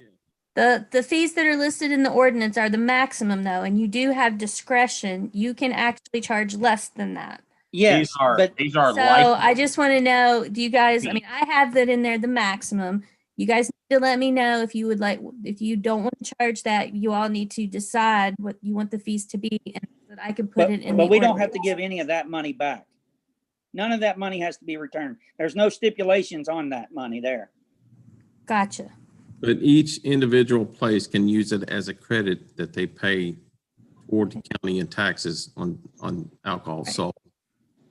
The fees that are listed in the ordinance are the maximum though, and you do have discretion. You can actually charge less than that. Yes, These are So life. I just want to know, do you guys, I have that in there, the maximum. You guys need to let me know if you don't want to charge that, you all need to decide what you want the fees to be and that I can put it in. But we don't have to give any of that money back. None of that money has to be returned. There's no stipulations on that money there. Gotcha. But each individual place can use it as a credit that they pay toward the county in taxes on alcohol sold.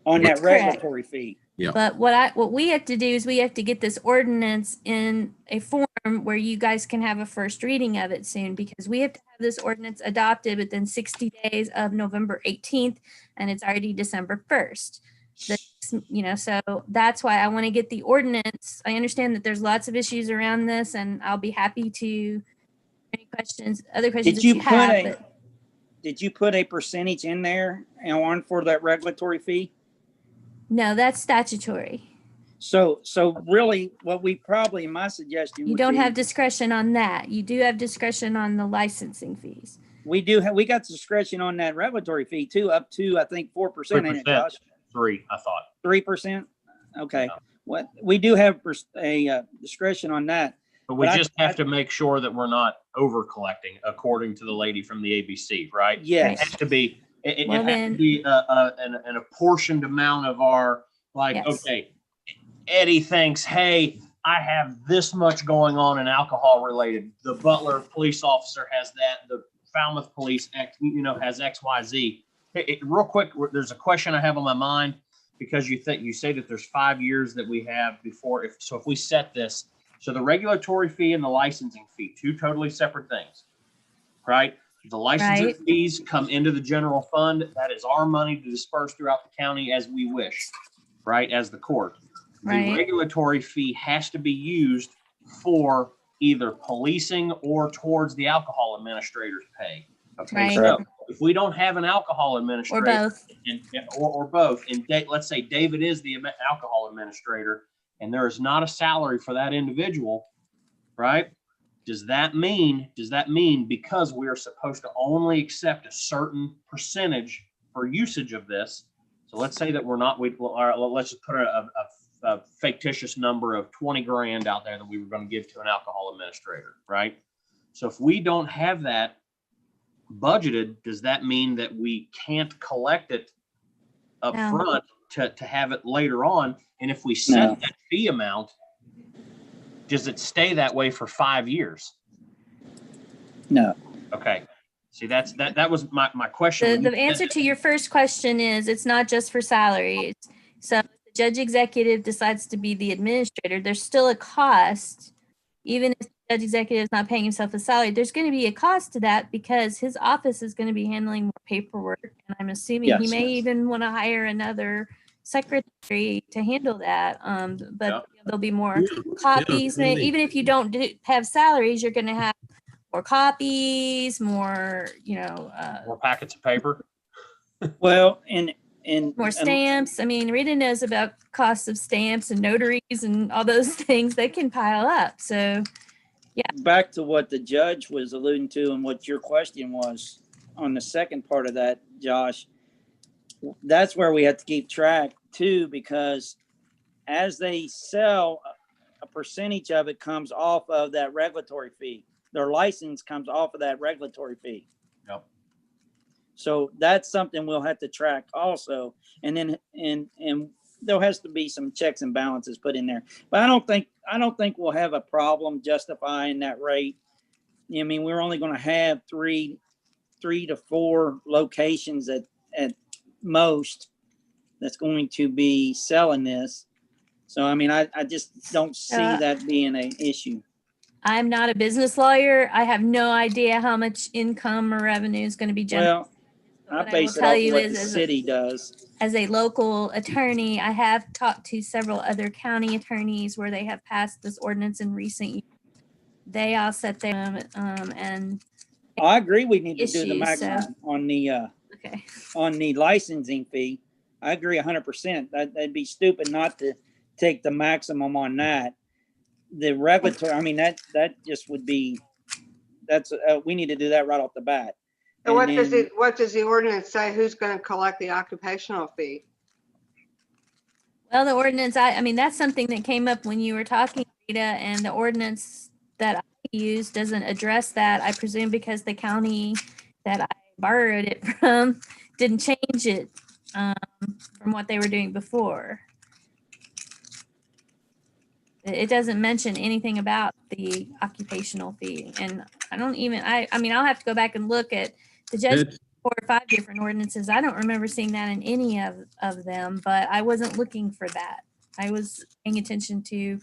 On That's that regulatory fee. Yeah. But what we have to do is we have to get this ordinance in a form where you guys can have a first reading of it soon, because we have to have this ordinance adopted within 60 days of November 18th, and it's already December 1st. So that's why I want to get the ordinance. I understand that there's lots of issues around this, and I'll be happy to any questions, other questions that you have. Did you put a percentage in there on for that regulatory fee? No, that's statutory. So really what we probably, my suggestion You would don't be, have discretion on that. You do have discretion on the licensing fees. We got discretion on that regulatory fee too, up to, I think, 4%, ain't it, 3%. Josh? 3, I thought. 3%? Okay. Yeah. What, we do have a discretion on that. But we But just have to make sure that we're not over collecting, according to the lady from the ABC, right? Yes. It has to be, it Well, has then- to be an apportioned amount of our, like, Yes. okay, Eddie thinks, hey, I have this much going on in alcohol related. The Butler police officer has that. The Falmouth police, has X, Y, Z. Real quick, there's a question I have on my mind, because you say that there's 5 years that we have before. If we set this, so the regulatory fee and the licensing fee, 2 totally separate things, right? The licensing Right. fees come into the general fund. That is our money to disperse throughout the county as we wish, right? As the court. The Right. regulatory fee has to be used for either policing or towards the alcohol administrator's pay. Okay, Right. so if we don't have an alcohol Or administrator, both. or both, and let's say David is the alcohol administrator, and there is not a salary for that individual, right? Does that mean because we are supposed to only accept a certain percentage for usage of this? So let's say that we're not, let's just put a fictitious number of 20 grand out there that we were going to give to an alcohol administrator, right? So if we don't have that budgeted, does that mean that we can't collect it up No. front to have it later on? And if we set No. that fee amount, does it stay that way for 5 years? No. Okay. See, that was my question. The answer to your first question is it's not just for salaries. So if the judge executive decides to be the administrator, there's still a cost. Even if the judge executive is not paying himself a salary, there's going to be a cost to that because his office is going to be handling more paperwork. And I'm assuming he Yes. may even want to hire another secretary to handle that. But Yeah. there'll be more Yeah, copies. yeah, really. Even if you don't have salaries, you're going to have more copies, more, More packets of paper. Well, and more stamps. I mean, Rita knows about costs of stamps and notaries and all those things that can pile up. So back to what the judge was alluding to and what your question was on the second part of that, Josh, that's where we have to keep track too, because as they sell, a percentage of it comes off of that regulatory fee. Their license comes off of that regulatory fee. Yep. So that's something we'll have to track also. And then, and there has to be some checks and balances put in there, but I don't think we'll have a problem justifying that rate. I mean, we're only going to have three to four locations at most that's going to be selling this. So, I mean, I just don't see that being an issue. I'm not a business lawyer. I have no idea how much income or revenue is going to be generated. Well, I What I base will it tell off you what is the as a- city does. As a local attorney, I have talked to several other county attorneys where they have passed this ordinance in recent years. They all set them and I agree. We need to do the Issues, so- maximum okay. on the licensing fee. I agree 100%. That'd be stupid not to take the maximum on that. The regulatory, I mean, that just would be, we need to do that right off the bat. So what And does then- what does the ordinance say? Who's going to collect the occupational fee? Well, the ordinance, I mean, that's something that came up when you were talking, Rita, and the ordinance that I use doesn't address that. I presume because the county that I borrowed it from didn't change it from what they were doing before. It doesn't mention anything about the occupational fee, and I mean, I'll have to go back and look at the judge. It's- 4 or 5 different ordinances. I don't remember seeing that in any of them, but I wasn't looking for that. I was paying attention to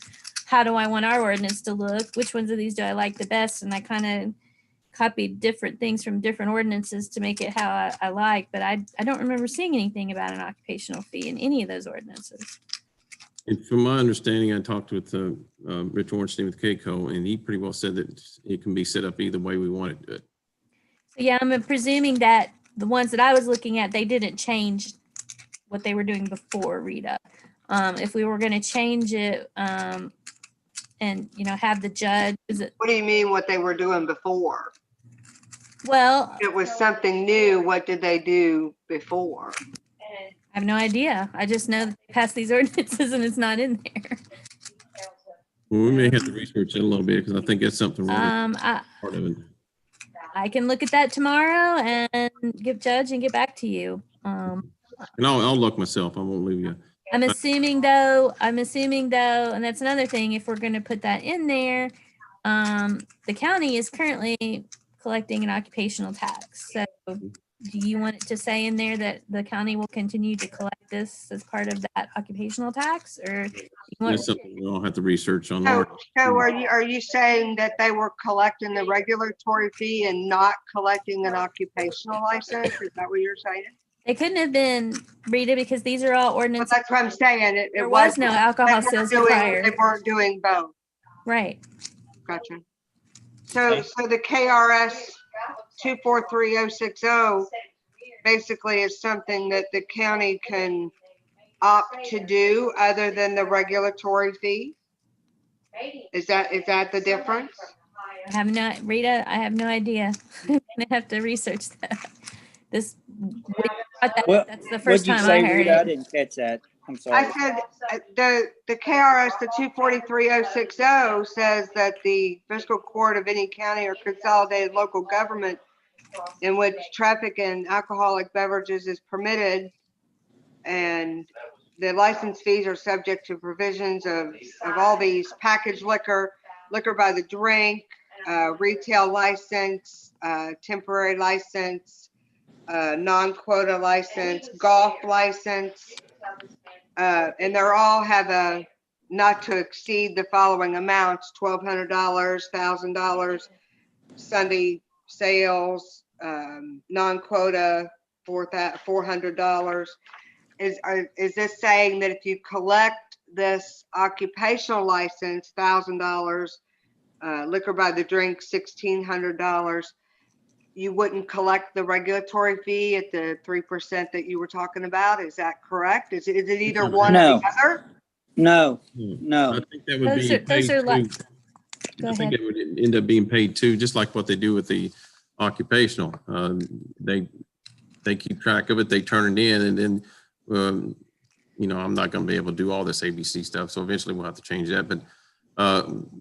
how do I want our ordinance to look? Which ones of these do I like the best? And I kind of copied different things from different ordinances to make it how I like, but I don't remember seeing anything about an occupational fee in any of those ordinances. And from my understanding, I talked with Rich Ornstein with KCO, and he pretty well said that it can be set up either way we want it. So yeah, I'm presuming that the ones that I was looking at, they didn't change what they were doing before, Rita. If we were going to change it and, have the judge, What do you mean what they were doing before? Well, It was something new. What did they do before? I have no idea. I just know that they passed these ordinances and it's not in there. Well, we may have to research it a little bit because I think that's something we're I part of it. can look at that tomorrow and give Judge and get back to you. And I'll look myself. I won't leave you. I'm assuming though, and that's another thing, if we're gonna put that in there, the county is currently collecting an occupational tax. So do you want it to say in there that the county will continue to collect this as part of that occupational tax, or you want? That's something we'll have to research on. So are you saying that they were collecting the regulatory fee and not collecting an occupational license? Is that what you're saying? They couldn't have been, Rita, because these are all Well, ordinances. that's what I'm saying. There was no alcohol sales prior. They weren't doing both. Right. Gotcha. So the KRS 243060 basically is something that the county can opt to do other than the regulatory fee? Is that the difference? Rita, I have no idea. I'm gonna have to research that. That's the first time I heard Rita? I it. didn't catch that. I'm sorry. I said the KRS, the 243060 says that the fiscal court of any county or consolidated local government in which traffic in alcoholic beverages is permitted, and the license fees are subject to provisions of all these: packaged liquor, liquor by the drink, retail license, temporary license, non-quota license, golf license, and they're all have a not to exceed the following amounts: $1,200, $1,000, Sunday sales, non-quota $400. Is this saying that if you collect this occupational license, $1,000, liquor by the drink, $1,600, you wouldn't collect the regulatory fee at the 3% that you were talking about? Is that correct? Is it either one or the other? No. I think that would be Those are paid too. Go I think ahead. it would end up being paid too, just like what they do with the occupational. They keep track of it, they turn it in, and then, I'm not going to be able to do all this ABC stuff. So eventually we'll have to change that, but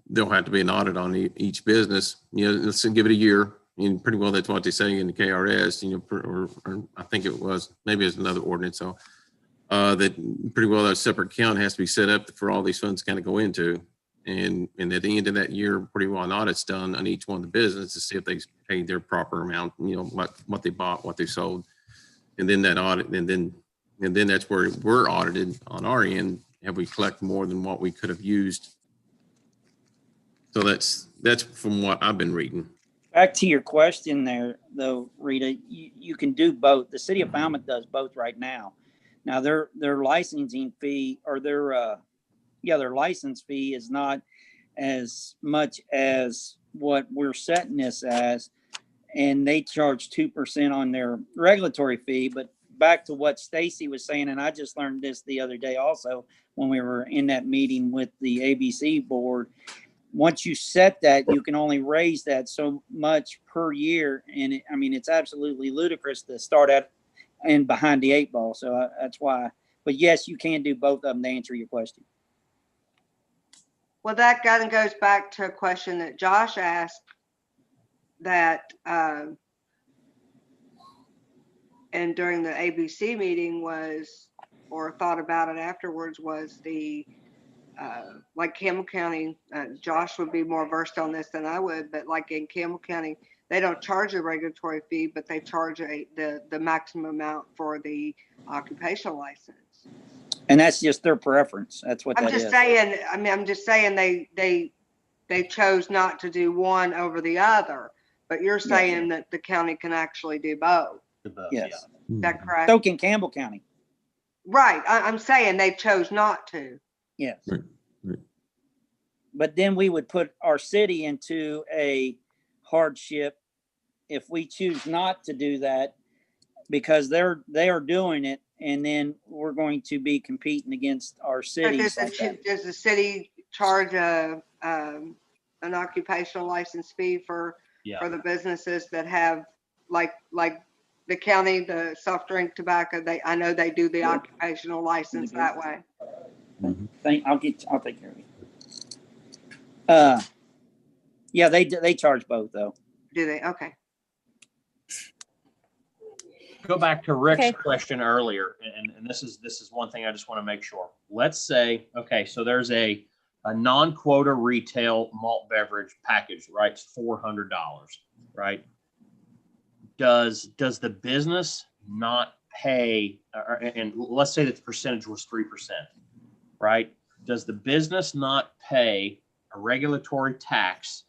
there'll have to be an audit on each business. Let's give it a year. And pretty well, that's what they say in the KRS, or I think it was, maybe it's another ordinance. So that pretty well a separate account has to be set up for all these funds to kind of go into. And at the end of that year, pretty well an audit's done on each one of the businesses to see if they paid their proper amount, what they bought, what they sold. And then that audit, and then that's where we're audited on our end. Have we collected more than what we could have used? So that's from what I've been reading. Back to your question there, though, Rita, you can do both. The city of Falmouth does both right now. Now, their licensing fee, or their license fee is not as much as what we're setting this as, and they charge 2% on their regulatory fee. But back to what Stacy was saying, and I just learned this the other day also when we were in that meeting with the ABC board. Once you set that, you can only raise that so much per year. And it's absolutely ludicrous to start at and behind the eight ball. So that's why. But yes, you can do both of them to answer your question. Well, that kind of goes back to a question that Josh asked, that and during the ABC meeting was, or thought about it afterwards, was the like Campbell County, Josh would be more versed on this than I would, but like in Campbell County, they don't charge a regulatory fee, but they charge the maximum amount for the occupational license. And that's just their preference. That's what I'm just saying. I'm just saying they chose not to do one over the other. But you're saying that the county can actually do both. Yes. Is that correct? So can Campbell County. Right. I'm saying they chose not to. Yes. Right. But then we would put our city into a hardship if we choose not to do that, because they are doing it, and then we're going to be competing against our cities. Does the city charge an occupational license fee for the businesses that have like the county, the soft drink tobacco, I know they do the occupational license that way. I'll take care of it. Yeah, they charge both though. Do they? Okay. Go back to Rick's Okay. question earlier, and this is one thing I just want to make sure. Let's say, okay, so there's a non-quota retail malt beverage package, right? It's $400, right? Does the business not pay, and let's say that the percentage was 3%, right? Does the business not pay a regulatory tax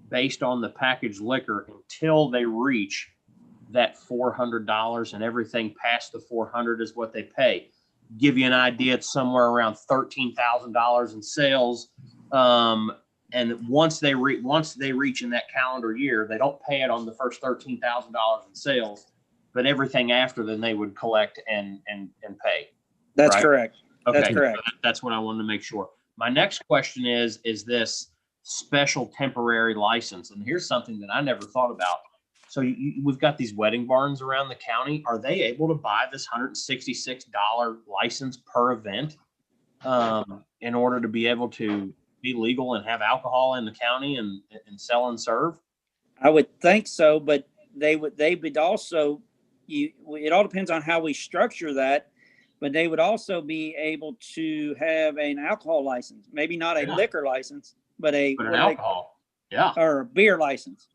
based on the packaged liquor until they reach that $400, and everything past the 400 is what they pay? Give you an idea, it's somewhere around $13,000 in sales. And once they reach in that calendar year, they don't pay it on the first $13,000 in sales, but everything after then they would collect and pay. That's Right. correct. Okay, That's correct. That's what I wanted to make sure. My next question is this special temporary license? And here's something that I never thought about. So we've got these wedding barns around the county. Are they able to buy this $166 license per event in order to be able to be legal and have alcohol in the county and sell and serve? I would think so, but they would also, it all depends on how we structure that, but they would also be able to have an alcohol license, maybe not a liquor license, but an alcohol, or a beer license.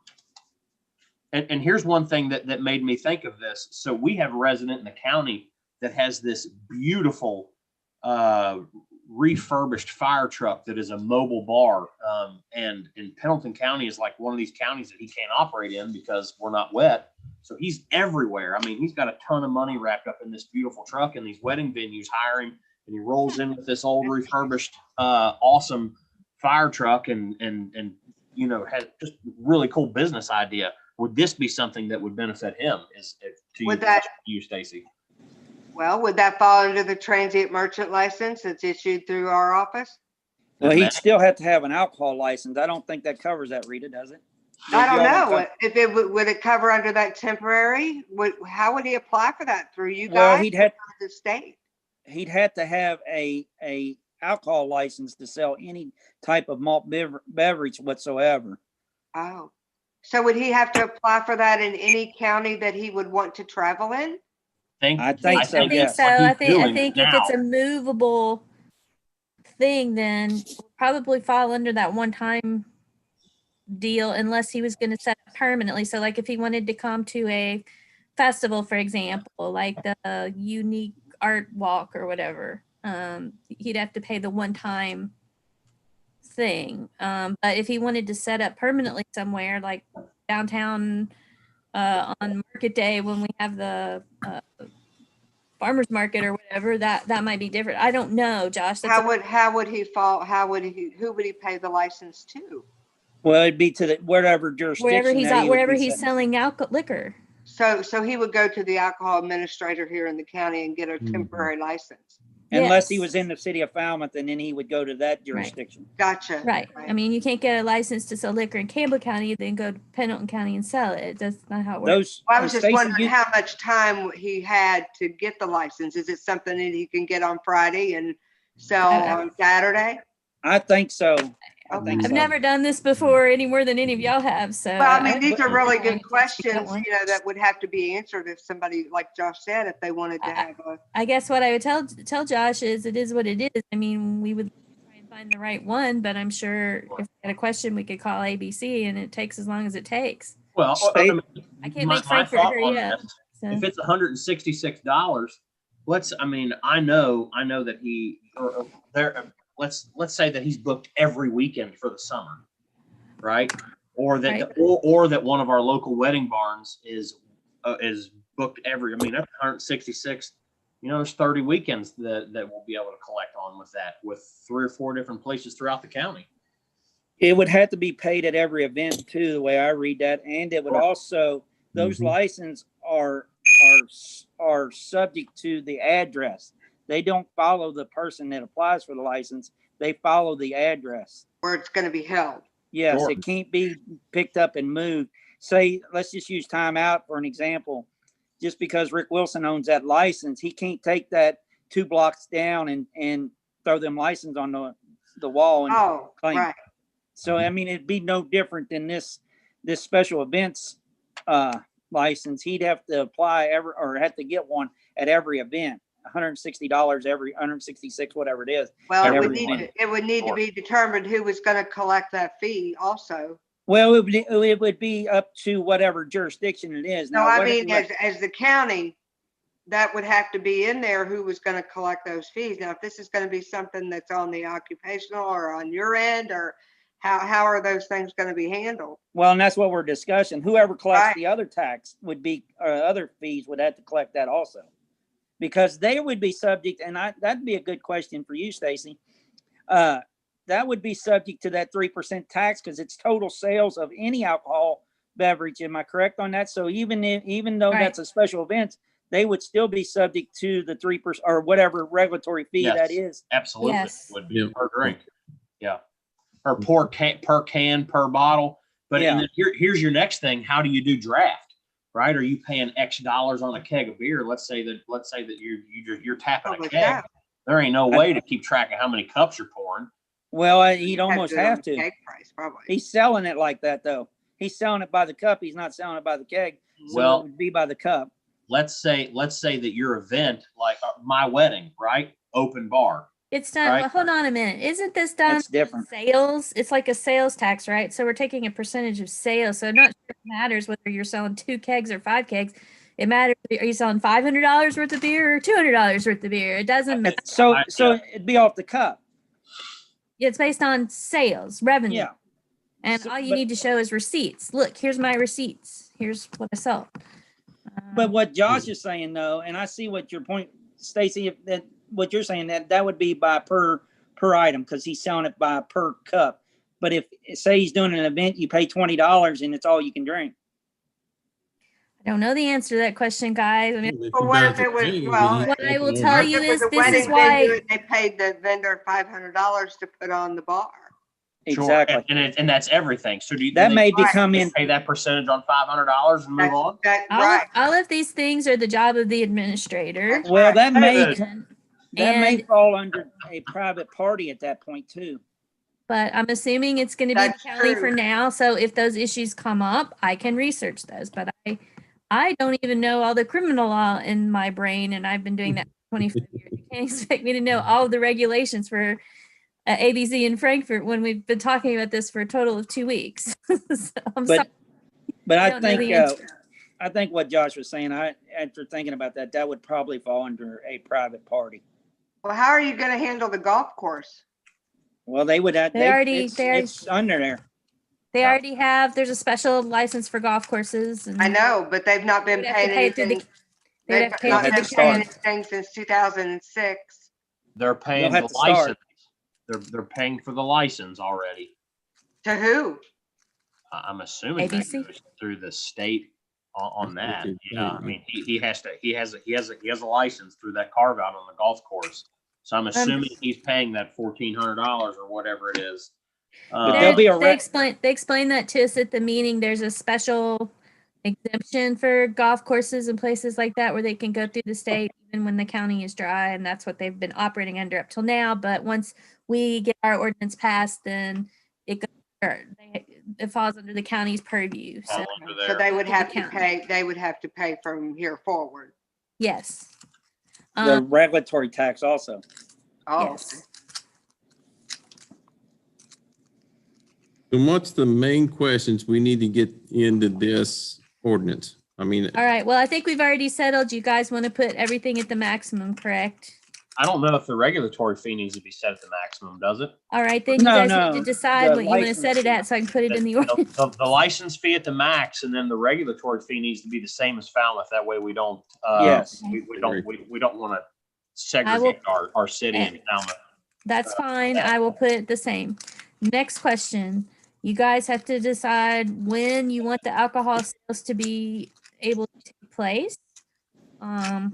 And here's one thing that made me think of this. So we have a resident in the county that has this beautiful refurbished fire truck that is a mobile bar. And in Pendleton County is like one of these counties that he can't operate in because we're not wet. So he's everywhere. I mean, he's got a ton of money wrapped up in this beautiful truck, and these wedding venues hire him, and he rolls in with this old refurbished, awesome fire truck and has just really cool business idea. Would this be something that would benefit him? To you, Stacy? Well, would that fall under the transient merchant license that's issued through our office? Well, he'd still have to have an alcohol license. I don't think that covers that, Rita, does it? I don't know. If it would it cover under that temporary? How would he apply for that? Through you guys? Well, he'd have the state. He'd have to have a alcohol license to sell any type of malt beverage whatsoever. Oh, so would he have to apply for that in any county that he would want to travel in? I think so. I think Yes. so. I think if it's a movable thing, then it would probably fall under that one-time deal, unless he was going to set it permanently. So, like if he wanted to come to a festival, for example, like the Unique Art Walk or whatever, he'd have to pay the one-time thing. But if he wanted to set up permanently somewhere, like downtown on Market Day when we have the farmers market or whatever, that might be different. I don't know, Josh. How would he fall? Who would he pay the license to? Well, it'd be to wherever jurisdiction. Wherever he's selling liquor. So he would go to the alcohol administrator here in the county and get a temporary license. Unless he was in the city of Falmouth, and then he would go to that jurisdiction. Gotcha. Right. I mean, you can't get a license to sell liquor in Campbell County, then go to Pendleton County and sell it. That's not how it works. I was just wondering how much time he had to get the license. Is it something that he can get on Friday and sell on Saturday? I think so. I've never done this before any more than any of y'all have. So, well, I mean, these are really good questions, that would have to be answered if somebody, like Josh said, if they wanted to have a. I guess what I would tell Josh is it is what it is. I mean, we would try and find the right one, but I'm sure if we had a question, we could call ABC, and it takes as long as it takes. Well, I can't make Frank hurry up. So. If it's $166, I know that he let's say that he's booked every weekend for the summer, right? Or that or that one of our local wedding barns is booked every. I mean, that's 166. There's 30 weekends that we'll be able to collect on with that, with 3 or 4 different places throughout the county. It would have to be paid at every event too, the way I read that, and it would also those licenses are subject to the address. They don't follow the person that applies for the license. They follow the address where it's going to be held. Yes, It can't be picked up and moved. say, let's just use timeout for an example. Just because Rick Wilson owns that license, he can't take that 2 blocks down and throw them license on the wall and Oh, claim. right. So, I mean, it'd be no different than this special events license. He'd have to apply or have to get one at every event, $160 every, 166, whatever it is. Well, at it would every need, event. it would need to be determined who was going to collect that fee also. Well, it would be up to whatever jurisdiction it is. No, Now, I mean, as the county, that would have to be in there who was going to collect those fees. Now, if this is going to be something that's on the occupational or on your end, or how are those things going to be handled? well, and that's what we're discussing. Whoever collects Right. the other tax would be, other fees would have to collect that also. Because they would be subject, and that'd be a good question for you, Stacy. That would be subject to that 3% tax because it's total sales of any alcohol beverage. Am I correct on that? So even though Right. that's a special event, they would still be subject to the 3% or whatever regulatory fee Yes. that is. Absolutely. Yes. Would be Yeah. per drink. Yeah. Or per can, per bottle. But Yeah. and then here's your next thing. How do you do draft? Right? Are you paying X dollars on a keg of beer? Let's say that you're tapping a Holy keg. cow. There ain't no way to keep track of how many cups you're pouring. Well, he'd almost do it on have the to. Keg price, probably. He's selling it like that though. He's selling it by the cup. He's not selling it by the keg. So Well- it would be by the cup. Let's say that your event, like my wedding, right? Open bar. It's done. Right. Well, hold on a minute. Isn't this done That's different. sales? It's like a sales tax, right? So we're taking a percentage of sales. So I'm not sure it matters whether you're selling 2 kegs or 5 kegs. It matters. Are you selling $500 worth of beer or $200 worth of beer? It doesn't matter. So Yeah. it'd be off the cup. It's based on sales, revenue. Yeah. And So- all you but- need to show is receipts. Look, here's my receipts. Here's what I sold. But what Josh is saying though, and I see what your point, Stacy, what you're saying that would be by per item because he's selling it by per cup. But if say he's doing an event, you pay $20 and it's all you can drink. I don't know the answer to that question, guys. I mean, But what if it was- well, What I will Or tell if you it was is a this is wedding why- venue and they paid the vendor $500 to put on the bar. Sure. Exactly. And that's everything. So do That they may just become in. pay that percentage on $500 and move on? Right. all of these things are the job of the administrator. That's Well, right. that may And- that may and- fall under a private party at that point too. But I'm assuming it's going to be the That's county for true. now. So if those issues come up, I can research those. But I don't even know all the criminal law in my brain, and I've been doing that for 25 years. You can't expect me to know all of the regulations for ABC in Frankfurt when we've been talking about this for a total of 2 weeks. So I'm But sorry. but I I don't know think the answer. I think what Josh was saying, after thinking about that would probably fall under a private party. Well, how are you going to handle the golf course? Well, they would have. They already- It's under there. They Yeah. already have. There's a special license for golf courses. And I know, but they've not been They'd have to paying pay it through the- anything. they'd They've have to pay not it been through the paying county. anything since 2006. They're paying They'll the have to start. license. They're paying for the license already. To who? I'm assuming that ABC? goes through the state on that. Okay, Yeah, I yeah. mean, he has a license through that carve out on the golf course. So I'm assuming he's paying that $1,400 or whatever it is. But there'll be a They rec- explained that to us at the meeting. There's a special exemption for golf courses and places like that where they can go through the state even when the county is dry, and that's what they've been operating under up till now. But once we get our ordinance passed, then it falls under the county's purview. So Fall under So there. they would The have to county. pay, they would have to pay from here forward. yes, the regulatory tax also. Oh, yes. And what's the main questions we need to get into this ordinance? I mean, All right. Well, I think we've already settled. You guys want to put everything at the maximum, correct? I don't know if the regulatory fee needs to be set at the maximum, does it? All right, then you No, guys no, need to decide the what you want to license set it fee. at so I can put it in the ordinance. The license fee at the max, and then the regulatory fee needs to be the same as Falmouth. That way we don't, Yes. we don't want to segregate our city and Falmouth. That's fine. I will put it the same. Next question. You guys have to decide when you want the alcohol sales to be able to take place. And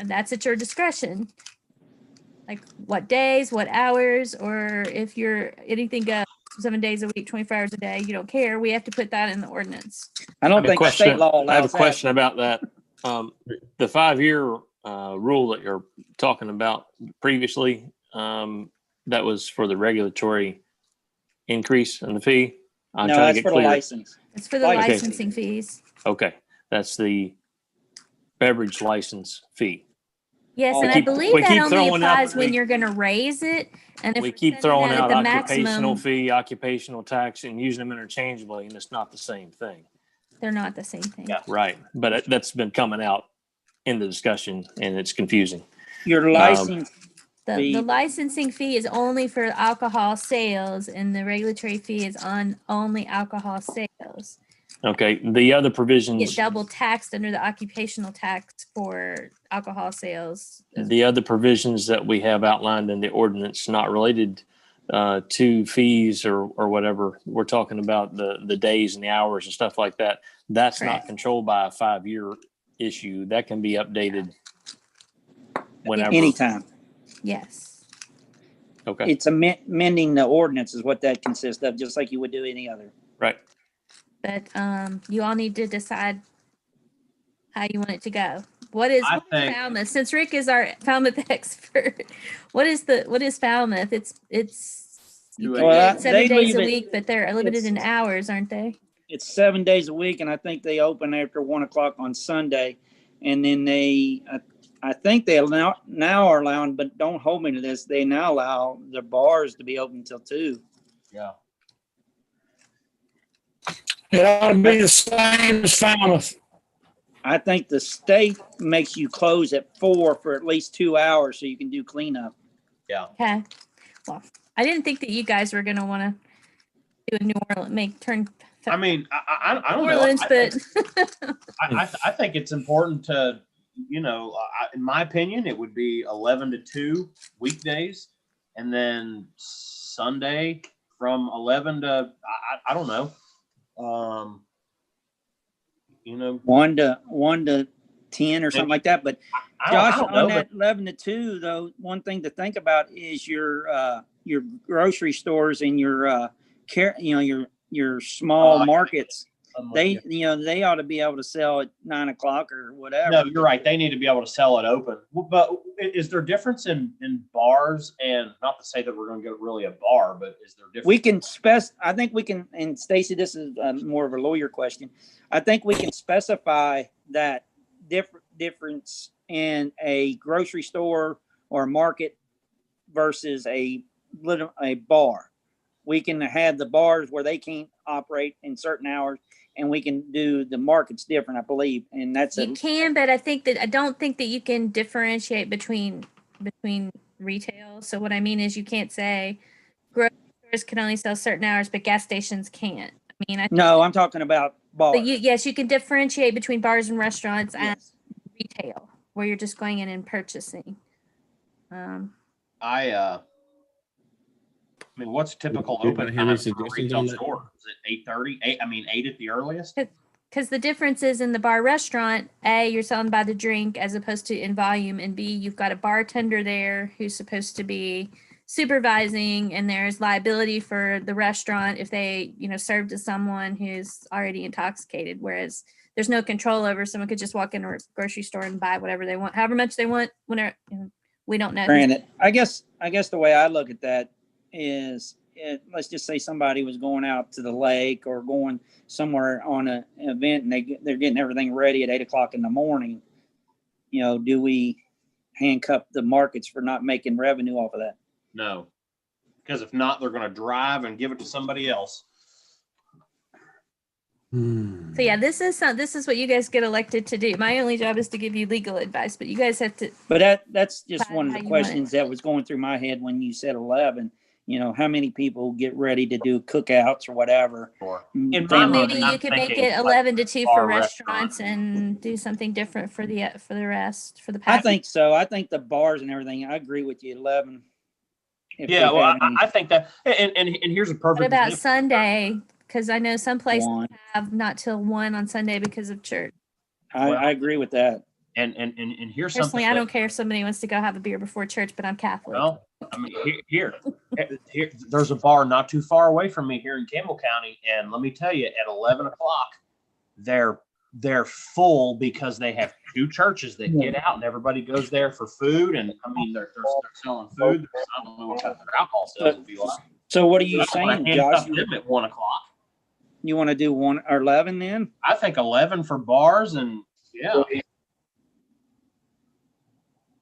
that's at your discretion. Like what days, what hours, or if you're anything goes. 7 days a week, 24 hours a day, you don't care. We have to put that in the ordinance. I don't think state law I have a allows that. question about that. The 5-year rule that you're talking about previously, that was for the regulatory increase in the fee. I'm No, trying that's to get for the clear. license. It's for the Like- licensing fees. Okay, that's the beverage license fee. Yes, We and I keep- believe we that keep only throwing out- applies when you're gonna raise it. And if We we're keep setting throwing that at out the occupational maximum, fee, occupational tax, and using them interchangeably, and it's not the same thing. they're not the same thing. Yeah. Right, but that's been coming out in the discussion, and it's confusing. Your license, The The- licensing fee is only for alcohol sales, and the regulatory fee is on only alcohol sales. Okay, the other You get provisions, double taxed under the occupational tax for alcohol sales. the other provisions that we have outlined in the ordinance, not related to fees or whatever, we're talking about the days and the hours and stuff like that. That's not Correct. controlled by a 5-year issue. That can be updated whenever. anytime. Yes. Okay, It's amending the ordinance is what that consists of, just like you would do any other. right. But you all need to decide how you want it to go. What is I think- Falmouth? Since Rick is our Falmouth expert, what is Falmouth? It's you can Well, do it 7 they days a leave it- week, but they're limited it's- in hours, aren't they? It's 7 days a week, and I think they open after 1 o'clock on Sunday, and then I think they now are allowing, but don't hold me to this. They now allow the bars to be open until 2. Yeah. It ought to be the same as Falmouth. I think the state makes you close at 4 for at least 2 hours so you can do cleanup. Yeah. Okay. Well, I didn't think that you guys were gonna want to do a New Orleans turn I mean, I New don't know. Orleans, but I think it's important to, in my opinion, it would be 11 to 2 weekdays, and then Sunday from 11 to I don't know. 1 to 10 or something like that. But I Josh, don't know, on but that 11 to 2, though, one thing to think about is your grocery stores and your your small markets. They ought to be able to sell at 9 o'clock or whatever. No, you're right. They need to be able to sell it open. But is there difference in bars, and not to say that we're going to get really a bar, but is there difference? We can I think we can, and Stacy, this is more of a lawyer question. I think we can specify that difference in a grocery store or a market versus a bar. We can have the bars where they can't operate in certain hours, and we can do the markets different, I believe. And that's you can. But I don't think that you can differentiate between retail. So what I mean is, you can't say grocery stores can only sell certain hours, but gas stations can't. I mean, no, I'm talking about bars. But yes, you can differentiate between bars and restaurants and Yes. retail, where you're just going in and purchasing. I mean, what's typical Anybody open have any time for a suggestions retail on that? store? Is it 8:30? 8 at the earliest? Because the difference is, in the bar restaurant, A, you're selling by the drink as opposed to in volume, and B, you've got a bartender there who's supposed to be supervising, and there's liability for the restaurant if they, serve to someone who's already intoxicated, whereas there's no control over. Someone could just walk in a grocery store and buy whatever they want, however much they want, whenever. We don't know. Granted, I guess the way I look at that is, let's just say somebody was going out to the lake or going somewhere on an event, and they're getting everything ready at 8 o'clock in the morning. Do we handcuff the markets for not making revenue off of that? No, because if not, they're going to drive and give it to somebody else. So yeah, this is what you guys get elected to do. My only job is to give you legal advice, but you guys have to. But that's just Decide one of how the you want questions that was going through my head when you said 11. How many people get ready to do cookouts or whatever? In my So mind, maybe I'm you could make thinking it like 11 to 2 bar for restaurant. restaurants, and do something different for the rest, for the I package. think so. I think the bars and everything. I agree with you. 11. If Yeah, we well, have any. I think that, and here's a perfect What about example. Sunday? Because I know some places One. have not till 1 on Sunday because of church. I agree with that. And here's something. Personally, I don't care if somebody wants to go have a beer before church, but I'm Catholic. Well, I mean, here, there's a bar not too far away from me here in Campbell County, and let me tell you, at 11 o'clock, they're full because they have two churches that get out, and everybody goes there for food. And I mean, they're selling food. I don't know what kind of their alcohol sales will be like. So what are you I wanna saying, handcuff Josh? them at 1 o'clock. You want to do 1 or 11 then? I think 11 for bars, and yeah.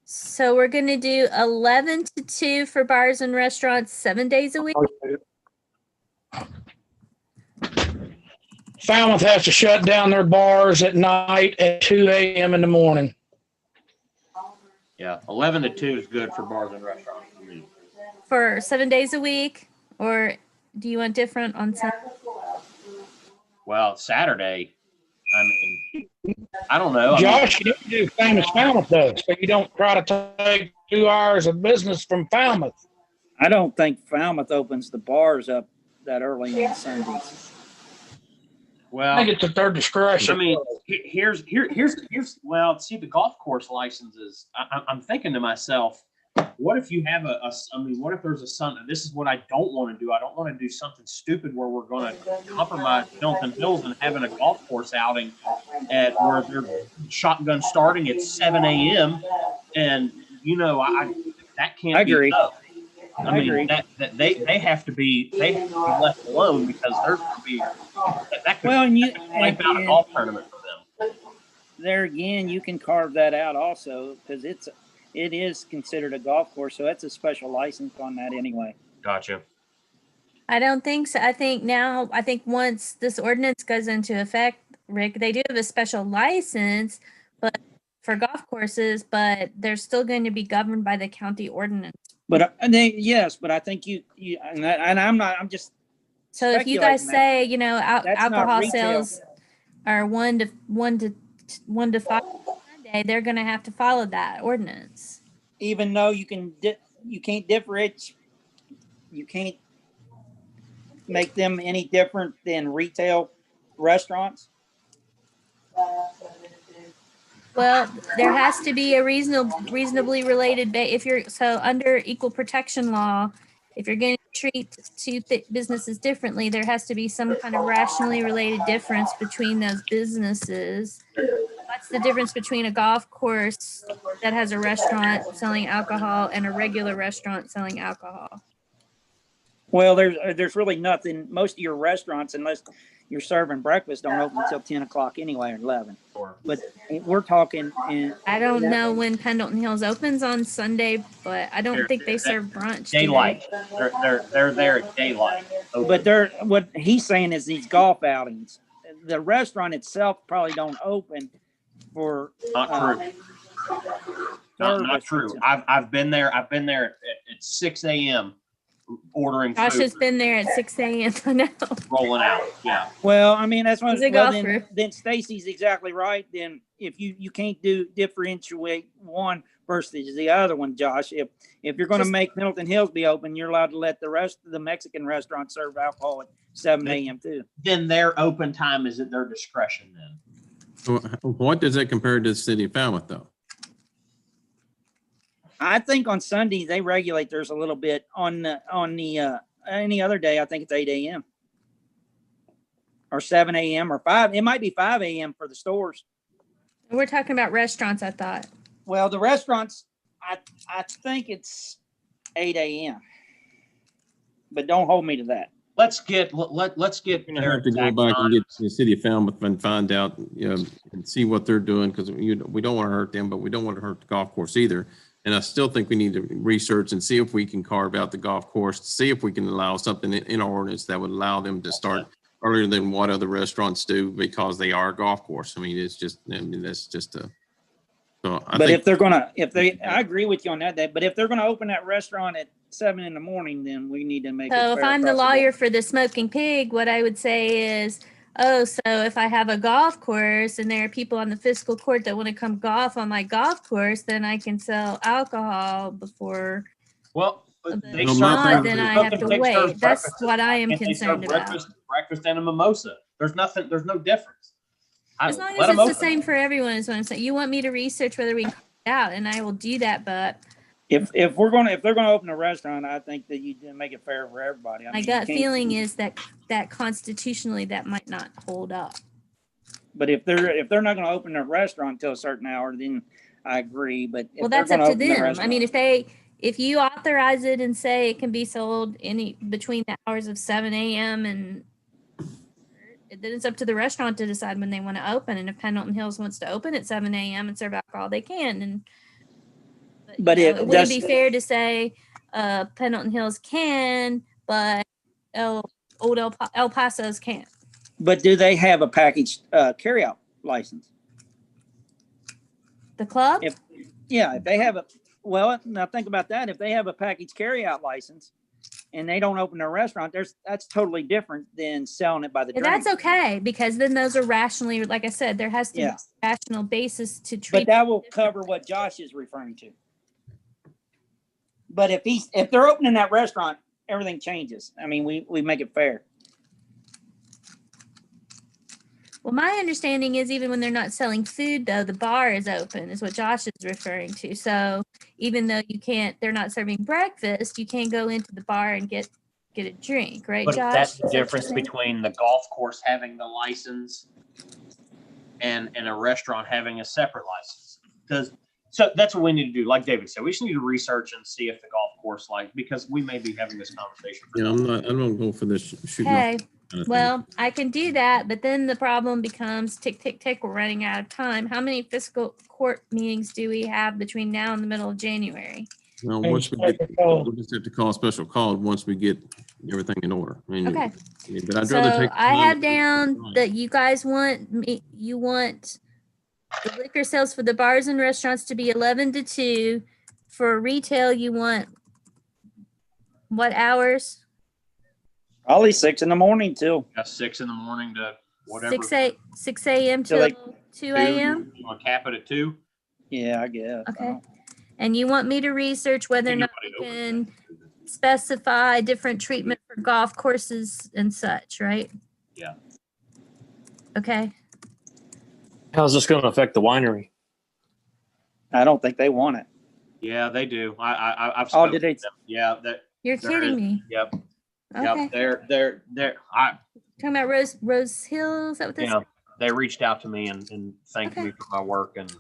So we're going to do 11 to 2 for bars and restaurants 7 days a week. Falmouth has to shut down their bars at night at 2 a.m. in the morning. Yeah, 11 to 2 is good for bars and restaurants. I mean, For 7 days a week, or do you want different on Sunday? well, Saturday, I mean, I don't know. I mean, Josh, you need to do famous Falmouth though, so you don't try to take 2 hours of business from Falmouth. I don't think Falmouth opens the bars up that early on Sundays. I well, think it's at their discretion. I mean, here's well, see, the golf course licenses. I'm thinking to myself, what if you have I mean, what if there's a Sun? This is what I don't want to do. I don't want to do something stupid where we're going to compromise Pendleton Hills and having a golf course outing at where they're shotgun starting at 7 a.m. And you know, that can't. I agree. Be up. I agree. That they have to be left alone because there's going to be that could Well, and you wipe out a golf tournament for them. there again, you can carve that out also because it is considered a golf course, so that's a special license on that anyway. Gotcha. I don't think so. I think once this ordinance goes into effect, Rick, they do have a special license, but for golf courses, but they're still going to be governed by the county ordinance. But yes, but I think you I'm just So if you guys speculating say, you know, That's not alcohol retail. sales are 1 to 5 on Sunday, they're going to have to follow that ordinance. even though you can't differentiate, you can't make them any different than retail restaurants. Well, there has to be a reasonably related, if you're, so under equal protection law, if you're going to treat two businesses differently, there has to be some kind of rationally related difference between those businesses. What's the difference between a golf course that has a restaurant selling alcohol and a regular restaurant selling alcohol? Well, there's really nothing. Most of your restaurants, unless you're serving breakfast, don't open until 10 o'clock anyway, or 11. But we're talking. I don't know when Pendleton Hills opens on Sunday, but I don't think they serve brunch. do they? Daylight. They're there at daylight. But what he's saying is these golf outings. The restaurant itself probably don't open for. Not true. Not true. I've been there. I've been there at 6 a.m. ordering Josh food, has been there at 6 a.m. I know. rolling out. Yeah. Well, I mean, that's what. He's a Well, golfer. then Stacy's exactly right. Then if you can't differentiate one versus the other one, Josh. If you're going to make Pendleton Hills be open, you're allowed to let the rest of the Mexican restaurants serve alcohol at 7 a.m. too. Then their open time is at their discretion. Then. So what does that compare to the city of Falmouth, though? I think on Sundays they regulate theirs a little bit. On the any other day, I think it's 8 a.m. or 7 a.m. or 5. It might be 5 a.m. for the stores. We're talking about restaurants, I thought. Well, the restaurants, I think it's 8 a.m. But don't hold me to that. Let's get We're gonna have to go back and get to the city of Falmouth and find out, you know, and see what they're doing, because we don't want to hurt them, but we don't want to hurt the golf course either. And I still think we need to research and see if we can carve out the golf course, see if we can allow something in our ordinance that would allow them to start earlier than what other restaurants do, because they are a golf course. I mean, it's just, I mean, that's just a. So I But I if agree with you on that, but if they're gonna open that restaurant at 7 in the morning, then we need to make it So if fair I'm the across board. lawyer for the Smoking Pig, what I would say is, oh, so if I have a golf course and there are people on the fiscal court that want to come golf on my golf course, then I can sell alcohol before. Well, But they if serve not, then breakfast. I have to Smoking Pig wait. serves That's breakfast. what I am And they serve concerned about. breakfast and a mimosa. There's no difference. As long let as 'em it's the open. same for everyone is what I'm saying. You want me to research whether we can cut it out, and I will do that, but If they're gonna open a restaurant, I think that you didn't make it fair for everybody. I my mean, gut you can't- feeling is that constitutionally that might not hold up. But if they're not gonna open a restaurant till a certain hour, then I agree. But if Well, they're that's up gonna to open a them. I mean, if you authorize it and say it can be sold any between the hours of 7 a.m. and then it's up to the restaurant to decide when they want to open. And if Pendleton Hills wants to open at 7 a.m. and serve alcohol, they can. And But you know, it it wouldn't does- be fair to say Pendleton Hills can, but El Paso's can't. But do they have a package carryout license? The club? If they have now think about that. If they have a package carryout license and they don't open their restaurant, that's totally different than selling it by the Yeah, drink. that's okay, because then those are rationally, like I said, there has to be Yeah. a rational basis to treat. But that will cover what Josh is referring to. But if they're opening that restaurant, everything changes. I mean, we make it fair. Well, my understanding is even when they're not selling food, though, the bar is open, is what Josh is referring to. So even though they're not serving breakfast, you can go into the bar and get a drink, right, But Josh? that's the Is that what you're difference saying? between the golf course having the license and a restaurant having a separate license. So that's what we need to do. Like David said, we just need to research and see if the golf course because we may be having this conversation. Yeah, I'm gonna go for this shooting off Okay, kind of thing. well, I can do that, but then the problem becomes tick, tick, tick, we're running out of time. How many fiscal court meetings do we have between now and the middle of January? Well, And once we special get, call. we'll just have to call a special call once we get everything in order. I mean, Okay. But I'd rather So take. I time have to- down that you guys want you want the liquor sales for the bars and restaurants to be 11 to 2. For retail, you want what hours? Probably 6 in the morning too. 6 in the morning to whatever. 6 a.m. So, till like, 2 a.m. You want to cap it at 2? Yeah, I guess. Okay. And you want me to research whether or not we can specify different treatment for golf courses and such, right? Yeah. Okay. How's this going to affect the winery? I don't think they want it. Yeah, they do. I've Oh, spoken did they? to them. Yeah, You're There kidding is- me. yep, Okay. yep. They're. Talking about Rose Hill, is that what this Yeah, they reached out to me and thanked Okay. me for my work, and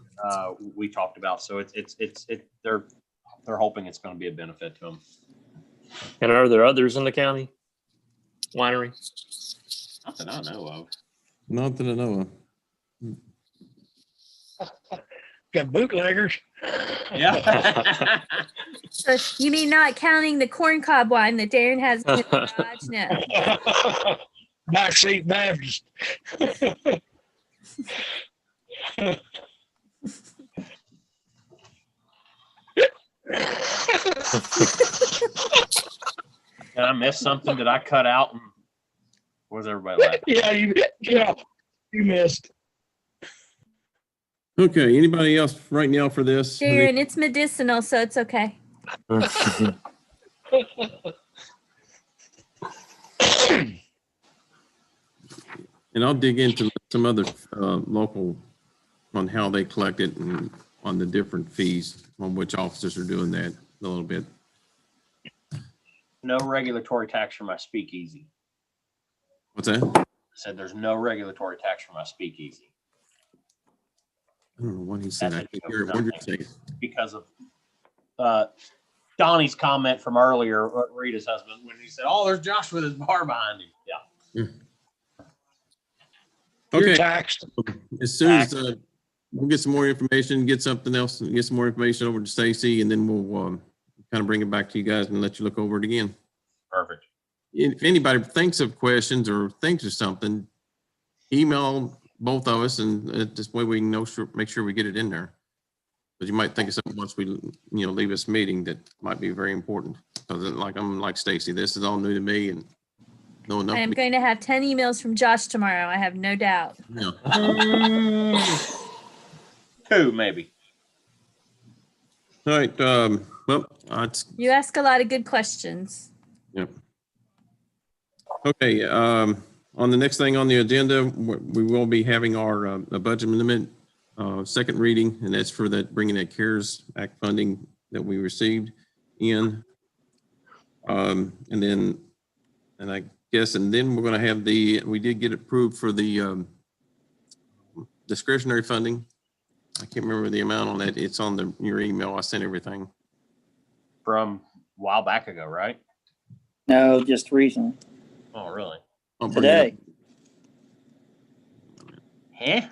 we talked about. So they're hoping it's going to be a benefit to them. And are there others in the county? Winery? Not that I know of. Not that I know of. Got bootleggers. Yeah. So you mean not counting the corncob wine that Darren has in his garage? No. Backseat Baptist. Did I miss something? Did I cut out? And was everybody laughing? Yeah, you missed. Okay, anybody else right now for this? Darren, it's medicinal, so it's okay. And I'll dig into some other local on how they collect it and on the different fees on which officers are doing that a little bit. No regulatory tax for my speakeasy. What's that? I said there's no regulatory tax for my speakeasy I don't know what he said. I That's can't hear it. What did you say? because of Donnie's comment from earlier, Rita's husband, when he said, "Oh, there's Josh with his bar behind him." Yeah. You're Okay, taxed. as soon as we'll get some more information, get something else, get some more information over to Stacy, and then we'll kind of bring it back to you guys and let you look over it again. Perfect. If anybody thinks of questions or thinks of something, email both of us, and this way we can make sure we get it in there. But you might think of something once we, leave this meeting that might be very important. Because I'm like Stacy, this is all new to me and know enough. I am going to have 10 emails from Josh tomorrow. I have no doubt. Yeah. 2 maybe. All right. Well, it's You ask a lot of good questions. Yep. Okay, On the next thing on the agenda, we will be having our budget amendment second reading, and that's for that bringing that CARES Act funding that we received in. And I guess, and then we're going to have we did get approved for the discretionary funding. I can't remember the amount on that. It's on your email. I sent everything. From a while back ago, right? No, just recently. Oh, really? I'll bring it up. Today. Huh?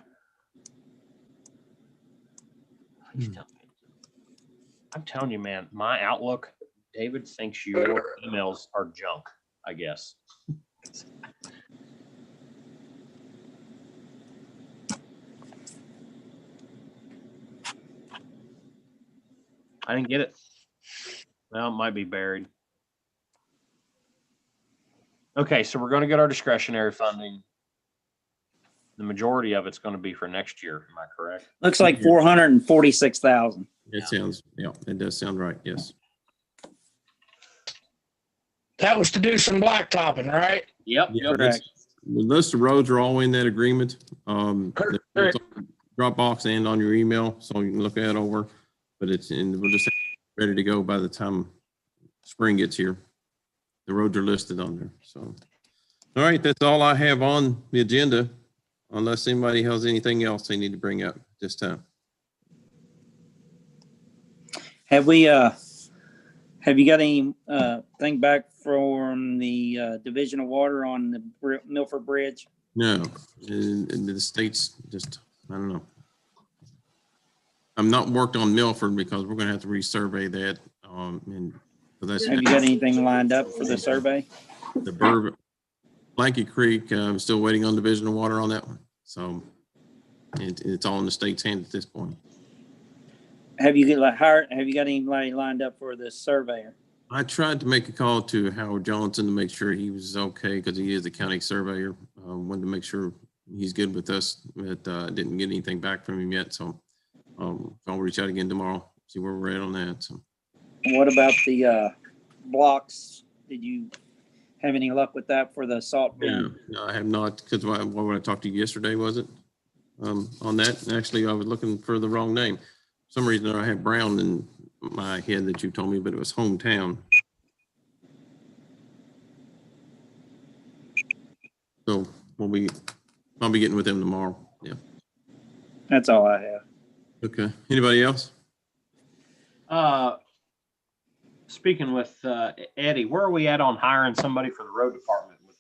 Please tell me. I'm telling you, man, my Outlook, David thinks your emails are junk, I guess. I didn't get it. Well, it might be buried. Okay, so we're going to get our discretionary funding. The majority of it's going to be for next year. Am I correct? Looks like 446,000. It sounds, yeah, it does sound right. Yes. That was to do some blacktopping, right? Yep. Yeah, Correct. the list of roads are all in that agreement. Correct. It's on Dropbox and on your email, so you can look that over. But we'll just have it ready to go by the time spring gets here. The roads are listed on there. So, all right, that's all I have on the agenda, unless anybody has anything else they need to bring up this time. Have we, have you got any, thing back from the, Division of Water on the Milford Bridge? No, and the state's just, I don't know. I'm not worked on Milford because we're gonna have to resurvey that. And so that's Have you got anything lined up for the survey? the Blanket Creek. I'm still waiting on Division of Water on that one. So it's all in the state's hands at this point. Have you got anybody lined up for this surveyor? I tried to make a call to Howard Johnson to make sure he was okay because he is the county surveyor. Wanted to make sure he's good with us, but didn't get anything back from him yet. So I'll reach out again tomorrow, see where we're at on that. So. What about the blocks? Did you have any luck with that for the salt bin? No, I have not, because what I talked to you yesterday, was it? On that, and actually, I was looking for the wrong name. For some reason, I had Brown in my head that you told me, but it was Hometown. So I'll be getting with them tomorrow. Yeah. That's all I have. Okay. Anybody else? Speaking with Eddie, where are we at on hiring somebody for the road department with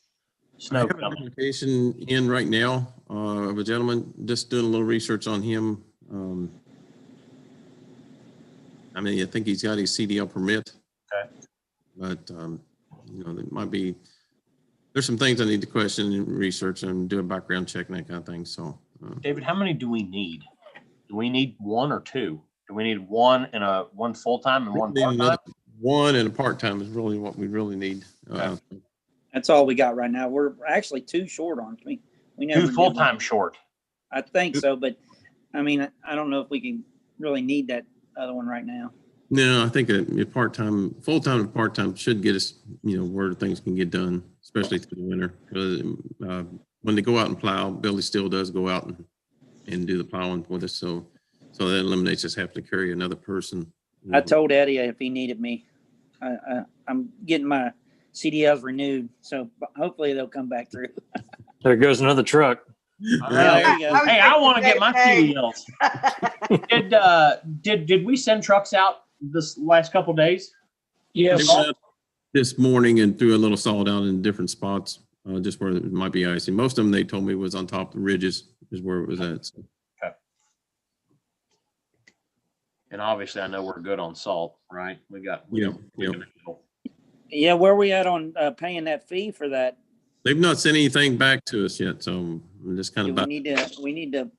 I snow have an coming? application in right now of a gentleman, just doing a little research on him. I mean, I think he's got his CDL permit. Okay. But, you know, there's some things I need to question and research and do a background check and that kind of thing. So, David, how many do we need? Do we need one or two? Do we need one full-time and one part-time? one and a part-time is really what we really need. That's all we got right now. We're actually two short on me. We never Two did full-time one. short. I think so, but I mean, I don't know if we can really need that other one right now. No, I think a part-time, full-time and part-time should get us, you know, where things can get done, especially through the winter. Because when they go out and plow, Billy still does go out and do the plowing with us. So that eliminates us having to carry another person. I told Eddie if he needed me, I'm getting my CDLs renewed, so hopefully they'll come back through. There goes another truck. There you go. Hey, I want to get my CDLs. Did we send trucks out this last couple days? Yes. They went out this morning and threw a little salt out in different spots, just where it might be icy. Most of them, they told me, was on top of the ridges is where it was at. So. And obviously, I know we're good on salt, right? Yeah. Yeah, where are we at on paying that fee for that? They've not sent anything back to us yet, so I'm just kind Do of. we need to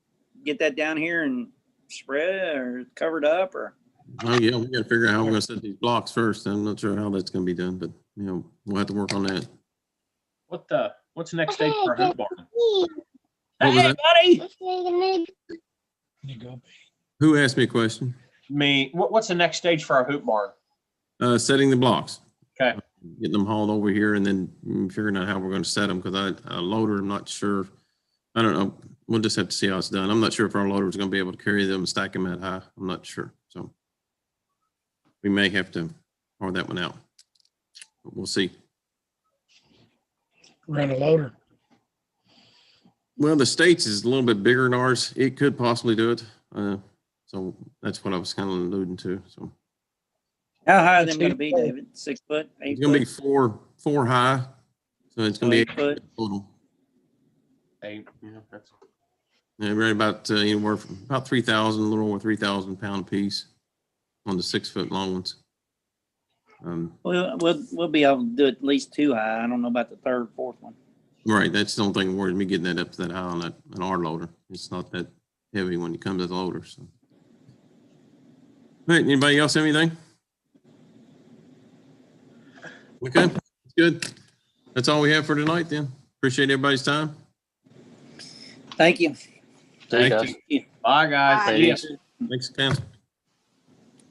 get that down here and spread it or covered up or? Oh yeah, we got to figure out how we're going to set these blocks first. I'm not sure how that's going to be done, but you know, we'll have to work on that. What's the next stage for our hoop barn? What was Hey, that? buddy. You go. Who asked me a question? What's the next stage for our hoop barn? Setting the blocks. Okay. getting them hauled over here and then figuring out how we're going to set them, because a loader, I'm not sure. I don't know. We'll just have to see how it's done. I'm not sure if our loader is going to be able to carry them and stack them that high. I'm not sure. So we may have to hire that one out. But we'll see. Rent a loader. Well, the States is a little bit bigger than ours. It could possibly do it. So that's what I was kind of alluding to. So How high are they going to be, David? 6 foot, 8 it's going to be foot? four high. So it's going to be 8 foot. total. Hey, yeah, that's. Yeah, we're at about anywhere from about 3,000, a little over 3,000 pound piece on the 6 foot long ones. We'll be able to do at least 2 high. I don't know about the third, fourth one. Right, that's the only thing worries me, getting that up to that high on our loader. It's not that heavy when it comes to the loader. So, all right, anybody else have anything? Okay, that's good. That's all we have for tonight. Then appreciate everybody's time. Thank you. See you Thank guys. you. Bye, guys. Bye. See ya. Thanks, Cam.